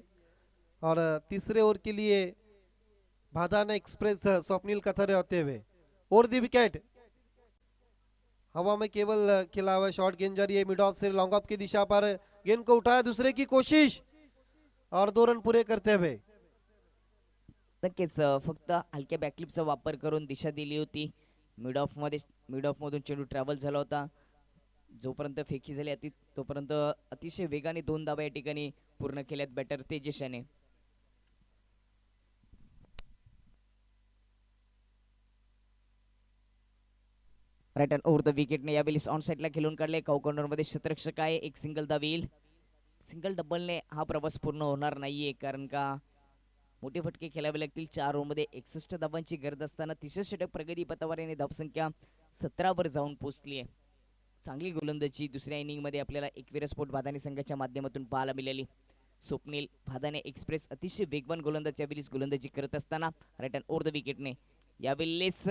और तीसरे ओवर के लिए भादाना एक्सप्रेस स्वप्निल कथरे होते हुए और दी विकेट हवा में केवल खिला हुआ शॉट गेंद जा रही है mid of say long off की दिशा पर गेंद को उठाया दूसरे की कोशिश और 2 रन पूरे करते हुए नक्कीच फक्त हलक्या बॅकलिपचा वापर करून दिशा दिली होती. मिड ऑफ मधून चेंडू ट्रॅव्हल झाला होता. जोपर्यंत फेकी झाली तोपर्यंत अतिशय वेगाने 2 धावा या ठिकाणी पूर्ण केल्यात बॅटर तेजस याने. राईट हँड ओव्हर द विकेटने यावेळी ऑन साईडला खेळून काढले. कॉर्नर मध्ये शतरक्षक आहे. एक सिंगल धाव येईल. सिंगल डबलने हा प्रवास पूर्ण होणार नाहीये कारण का मोठे फटके खेळावे लागतील. 4 ओव्हरमध्ये 61 धावांची गरज असताना तिसरे षटक प्रगती पथावर याने धावसंख्या 17 वर जाऊन पोहोचली आहे. चांगली गोलंदाजी दुसऱ्या इनिंगमध्ये आपल्याला एकविरा स्पोर्ट भादानी संघाच्या माध्यमातून पाहायला मिळाली. स्वप्नील भादाने एक्सप्रेस अतिशय वेगवान गोलंदाज गोलंदाजी करत असताना राईट हँड ओव्हर द विकेटने यावेळेस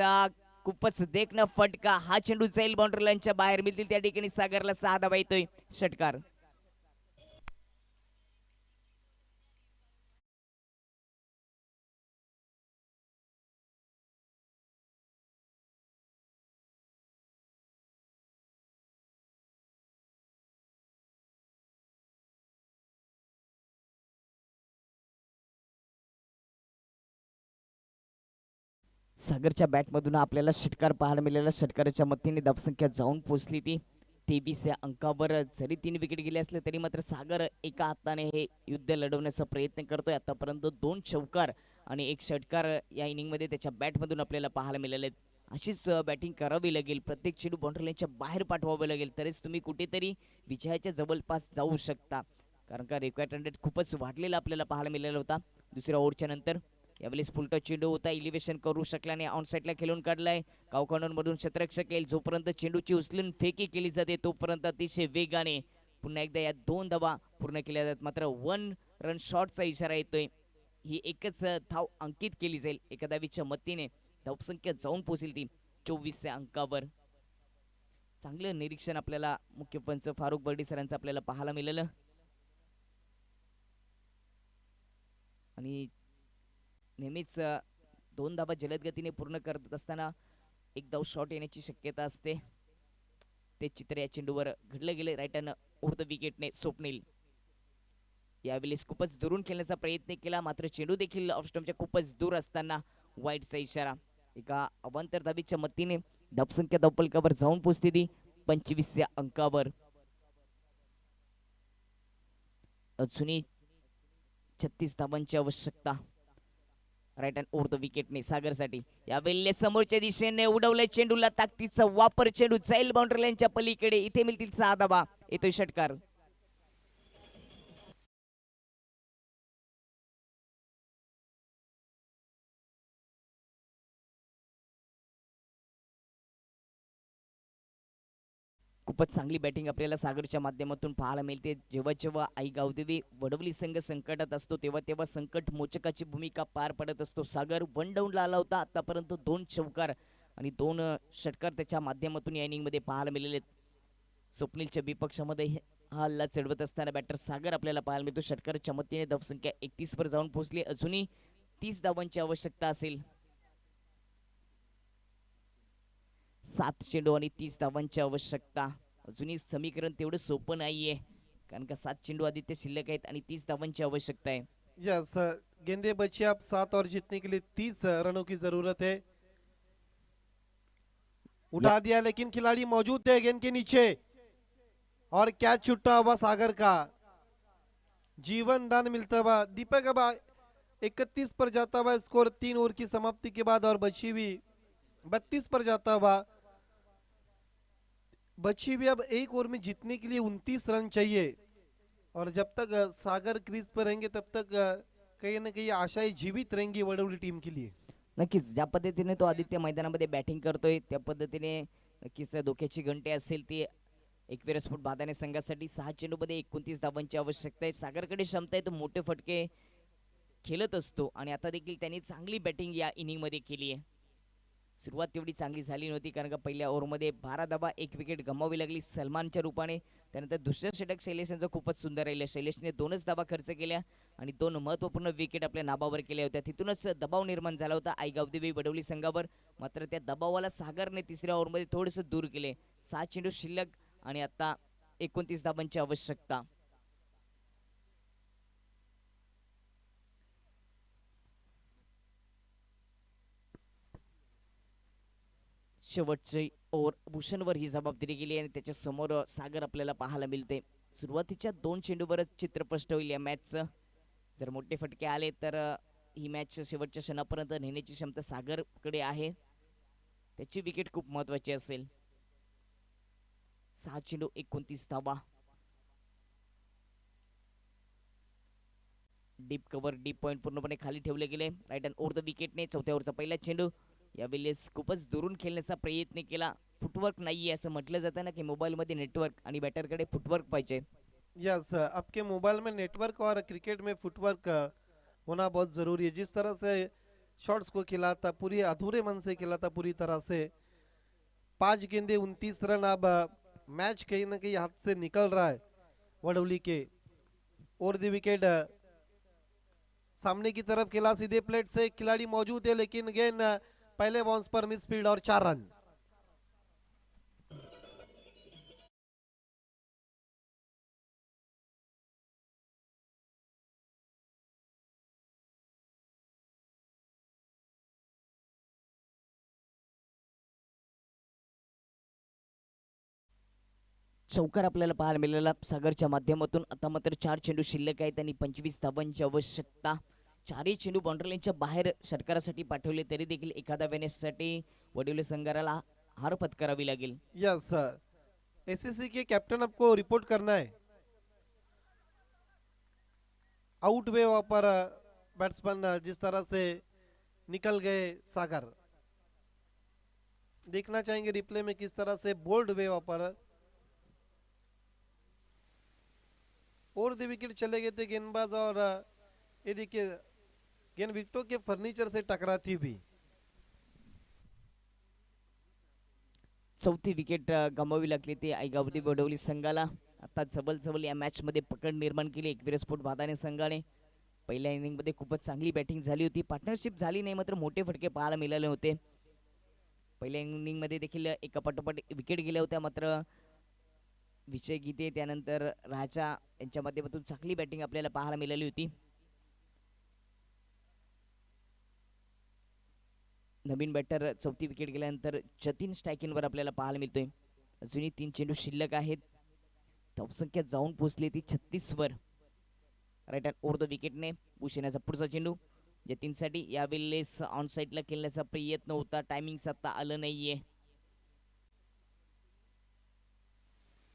खूपच देखणं फटका. हा चेंडू जाईल बाउंड्री लाईनच्या बाहेर. मिळतील त्या ठिकाणी सागरला 6 धावा येतोय. षटकार सागरच्या बॅटमधून आपल्याला षटकार पाहायला मिळाला. षटकाराच्या मदतीने धावसंख्या जाऊन पोहोचली ती 23 या अंकावर. जरी 3 विकेट गेले असले तरी मात्र सागर एका हाताने हे युद्ध लढवण्याचा प्रयत्न करतोय. आतापर्यंत 2 चौकार आणि 1 षटकार या इनिंगमध्ये त्याच्या बॅटमधून आपल्याला पाहायला मिळाले. अशीच बॅटिंग करावी लागेल. प्रत्येक चेंडू बाउंड्री लाईनच्या बाहेर पाठवावे लागेल तरच तुम्ही कुठेतरी विजयाच्या जवळपास जाऊ शकता. कारण का रिक्वायर्ड रन रेट खूपच वाढलेला आपल्याला पाहायला मिळाला होता दुसऱ्या ओव्हरच्या नंतर. यावेळेस फुलटा चेंडू होता. इलिव्हेशन करू शकला नाही. ऑन साईडला खेळून काढलाय. कॉर्नर मधून शतरक्षक येईल. जोपर्यंत चेंडूची उचलून फेकी केली जाते तोपर्यंत अतिशय वेगाने पुन्हा एकदा या 2 धावा पूर्ण केल्या जातात. मात्र 1 रन शॉटचा इशारा येतोय. ही एकच धाव अंकित केली जाईल. एका धावीच्या मदतीने धावसंख्या जाऊन पोहोचेल ती 24 या अंकावर. चांगलं निरीक्षण आपल्याला मुख्य पंच फारुख बर्डी सरांचं आपल्याला पाहायला मिळालं. आणि नेहमीच 2 धावा जलद गतीने पूर्ण करत असताना एक धाव शॉट येण्याची शक्यता असते. ते चित्र या चेंडूवर घडलं गेले. राईट हँड ओव्हर द विकेटने स्वप्नील यावेळेस खूपच दुरून खेळण्याचा प्रयत्न केला मात्र चेंडू देखील ऑफ स्टंपच्या खूपच दूर असताना वाईडचा इशारा. एका अवांतर धावीच्या मदतीने धावसंख्या धावफलकावर जाऊन पोहोचते ती 25 या अंकावर. अजूनही 36 धावांची आवश्यकता. राईट हँड ओव्हर द विकेटने सागरसाठी यावेळेला समोरच्या दिशेने उडवलंय चेंडूला. ताकदीचा वापर. चेंडू जाईल बाउंड्री लाईनच्या पलीकडे. इथे मिळतील 6 धावा. येतोय षटकार. खूपच चांगली बॅटिंग आपल्याला सागरच्या माध्यमातून पाहायला मिळते. जेव्हा जेव्हा आई गावदेवी वडवली संघ संकटात असतो तेव्हा तेव्हा संकट मोचकाची भूमिका पार पडत असतो. सागर 1 डाऊनला आला होता. आतापर्यंत 2 चौकार आणि 2 षटकार त्याच्या माध्यमातून या इनिंगमध्ये पाहायला मिळाले. स्वप्नीलच्या विपक्षामध्ये हा हल्ला चढवत असताना बॅटर सागर आपल्याला पाहायला मिळतो. षटकाराच्या मदतीने धावसंख्या 31 वर जाऊन पोहोचली. अजूनही 30 धावांची आवश्यकता असेल. 7 चेंडू आणि 30 धावांची आवश्यकता. अजूनही समीकरण तेवढं सोपं नाहीये कारण का 7 चेंडू आदित्य शिल्लक आहेत आणि 30 धावांची आवश्यकता है. यस गेंदे बची अब 7 और जीतने के लिए 30 रनों की जरूरत है. उठा दिया लेकिन खिलाड़ी मौजूद थे गेंद के नीचे और कैच छुट्टा हुआ सागर का. जीवन दान मिलता हुआ दीपक. अब 31 पर जाता हुआ स्कोर 3 ओवर की समाप्ति के बाद और बची हुई 32 पर जाता हुआ. बची हुई अब 1 ओवर में जीतने के लिए 29 रन चाहिए और जब तक सागर क्रीज पर रहेंगे तब तक कहीं ना कहीं आशाएं जीवित रहेंगी वडवली टीम के लिए. नक्कीच ज्या पद्धतीने तो आदित्य मैदानामध्ये बॅटिंग करतोय त्या पद्धतीने नक्कीच धोक्याची घंटे असेल ती एकविरा स्पोर्ट भादाने संघासाठी. 6 चेंडूमध्ये 29 धावांची आवश्यकता आहे. सागरकडे क्षमता आहे तो मोठे फटके खेळत असतो आणि आता देखील त्यांनी चांगली बॅटिंग या इनिंगमध्ये केली आहे. सुरुवात तेवढी चांगली झाली नव्हती कारण का पहिल्या ओव्हरमध्ये 12 धावा 1 विकेट गमावी लागली सलमानच्या रूपाने. त्यानंतर दुसऱ्या षटक शैलेश यांचं खूपच सुंदर राहिलं. शैलेशने 2च धावा खर्च केल्या आणि 2 महत्त्वपूर्ण विकेट आपल्या नाबावर केल्या होत्या. तिथूनच दबाव निर्माण झाला होता आई गावदेवी वडवली संघावर. मात्र त्या दबावाला सागरने तिसऱ्या ओव्हरमध्ये थोडंसं दूर केले. 7 चेंडू शिल्लक आणि आता 29 धावांची आवश्यकता. शेवटची ओव्हर भूषणवर ही जबाबदारी गेली आणि त्याच्या समोर सागर आपल्याला पाहायला मिळते. सुरुवातीच्या 2 चेंडूवरच चित्र स्पष्ट होईल या मॅचचं. जर मोठे फटके आले तर ही मॅच शेवटच्या क्षणापर्यंत नेण्याची क्षमता सागरकडे आहे. त्याची विकेट खूप महत्वाची असेल. 6 चेंडू 29 धावा. डीप कव्हर डीप पॉइंट पूर्णपणे खाली ठेवले गेले. राईट हँड ओव्हर द विकेटने चौथ्या ओव्हरचा पहिला चेंडू. यावेळेस खूपच दुरून खेळण्याचा प्रयत्न केला. फुटवर्क नाहीये असं म्हटलं जातं ना की मोबाईलमध्ये नेटवर्क आणि बॅटरकडे फुटवर्क पाहिजे. यस, आपके मोबाइल में नेटवर्क और क्रिकेट में फुटवर्क होना बहुत ज़रूरी है. जिस तरह से शॉट्स को खेला था, पूरी अधूरे मन से खेला था पूरी तरह से. 5 गेंदे 29 रन. अब मैच कहीं ना कहीं हाथ से निकल रहा है वडवली के. और द विकेट सामने की तरफ खेला सीधे प्लेट से. खिलाड़ी मौजूद है लेकिन गेंद पहले बाउंस पर मिस फील्ड और 4 रन. चौकार आपल्याला पाहायला मिळाला सागरच्या माध्यमातून. आता मात्र 4 चेंडू शिल्लक आहेत आणि 25 धावांची आवश्यकता. 4ही चेंडू बाउंड्री लाईनच्या बाहेर षटकारासाठी पाठवले तरी देखील एखाद्या वेनेससाठी वडिवले संघाला हार पत्करावी लागेल. यस, एसएससी के कैप्टन आपको रिपोर्ट करना है. आउट वे पर बैट्समैन जिस तरह से निकल गए सागर. देखना चाहेंगे रिप्ले में किस तरह से बोल्ड वे पर. और द विकेट चले गए थे गेंदबाज और ये देखिए गेंद विकेटों के फर्नीचर से टकराती भी. चौथी विकेट गमावी लागली ती आई गावदी वडवली संघाला. आता जबल या मॅच मध्ये पकड निर्माण केली एकवीरस्फोट भादाने संघाने. पहिल्या इनिंग मध्ये खूपच चांगली बॅटिंग झाली होती. पार्टनरशिप झाली नाही मात्र मोठे फटके पाहायला मिळाले होते. पहिल्या इनिंग मध्ये देखील एका पाठोपाठ विकेट गेल्या होत्या मात्र विजय गीते त्यानंतर राजा यांच्या माध्यमातून चांगली बॅटिंग आपल्याला पाहायला मिळाली होती. नवीन बॅटर चौथी विकेट गेल्यानंतर जतीन स्ट्रायकिंगवर आपल्याला पाहायला मिळतोय. अजूनही 3 चेंडू शिल्लक आहेत. धावसंख्या जाऊन पोहोचली ती 36 वर. राईट हँड ओव्हर द विकेटने भूषणाचा पुढचा चेंडू जतीनसाठी. यावेळेस ऑन साईडला खेळण्याचा प्रयत्न होता. टायमिंग आता आलं नाहीये.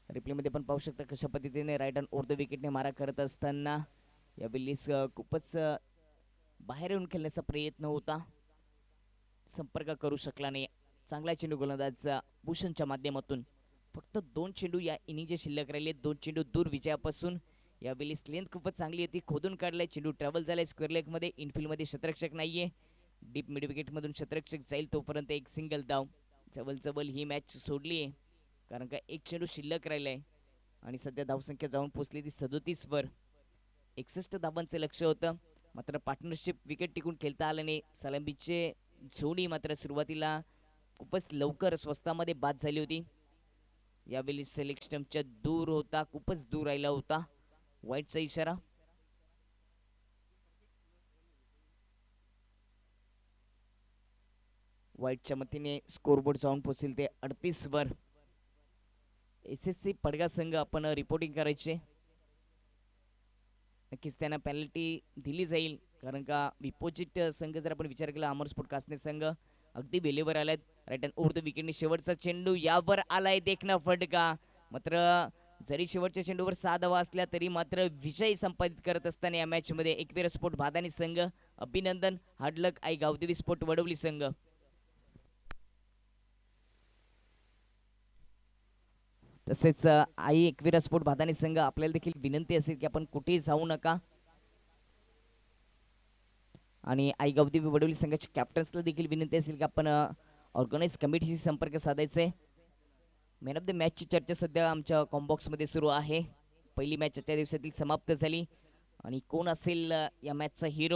रिप्ले मध्ये पण पाहू शकता कशा पद्धतीने राईट हँड ओव्हर द विकेटने मारा करत असताना यावेळेस खूपच बाहेर येऊन खेळण्याचा प्रयत्न होता. संपर्क करू शकला नाही. चांगला चेंडू गोलंदाज भूषणच्या माध्यमातून. फक्त 2 चेंडू या इनिंगचे शिल्लक राहिले. 2 चेंडू दूर विजयापासून. यावेळेस लेंथ खूपच चांगली होती. खोदून काढलाय चेंडू. ट्रॅव्हल झालाय स्क्वेअर लेग मध्ये. इनफिल्ड मध्ये शतरक्षक नाहीये. डीप मिड विकेट मधून शतरक्षक जाईल तोपर्यंत एक सिंगल धाव. चवल ही मॅच सोडली आहे कारण का 1 चेंडू शिल्लक राहिलाय आणि सध्या धावसंख्या जाऊन पोहोचली ती 37 वर. 61 धावांचं लक्ष होतं मात्र पार्टनरशिप विकेट टिकून खेळता आलं नाही. सलामीचे जोडी मात्र सुरुवातीला खूपच लवकर स्वस्तामध्ये बाद झाली होती. यावेळी सेलेक्ट स्टंपच्या दूर होता. खूपच दूर राहिला होता. वाईटचा इशारा. वाईटच्या मतीने स्कोरबोर्ड जाऊन पोहोचेल ते 38 वर. एसएससी पडगा संघ आपण रिपोर्टिंग करायचे. नक्कीच त्यांना पेनल्टी दिली जाईल कारण का विपोजिट संघ जर आपण विचार केला अमरस्फोट कासने संघ अगदी वेळेवर आलाय. राईट हँड ओव्हर द विकेटने शेवटचा चेंडू यावर आलाय देखना फटका. मात्र जरी शेवटच्या चेंडूवर 6 धावा असल्या तरी मात्र विजय संपादित करत असताना या मॅच मध्ये एकवीर स्पोर्ट भादानी संघ. अभिनंदन. हार्डलक आई गावदेवी स्पोर्ट वडवली संघ. तसेच आई एकवीरा स्पोर्ट भादानी संघ आपल्याला देखील विनंती असेल की आपण कुठेही जाऊ नका. आणि आई गवदेवी वडवली संघाच्या कॅप्टन्सला देखील विनंती असेल की आपण ऑर्गनाईज कमिटीशी संपर्क साधायचा आहे. मॅन ऑफ द मॅचची चर्चा सध्या आमच्या कॉम्बॉक्समध्ये सुरू आहे. पहिली मॅच आजच्या दिवसातील समाप्त झाली आणि कोण असेल या मॅचचा हिरो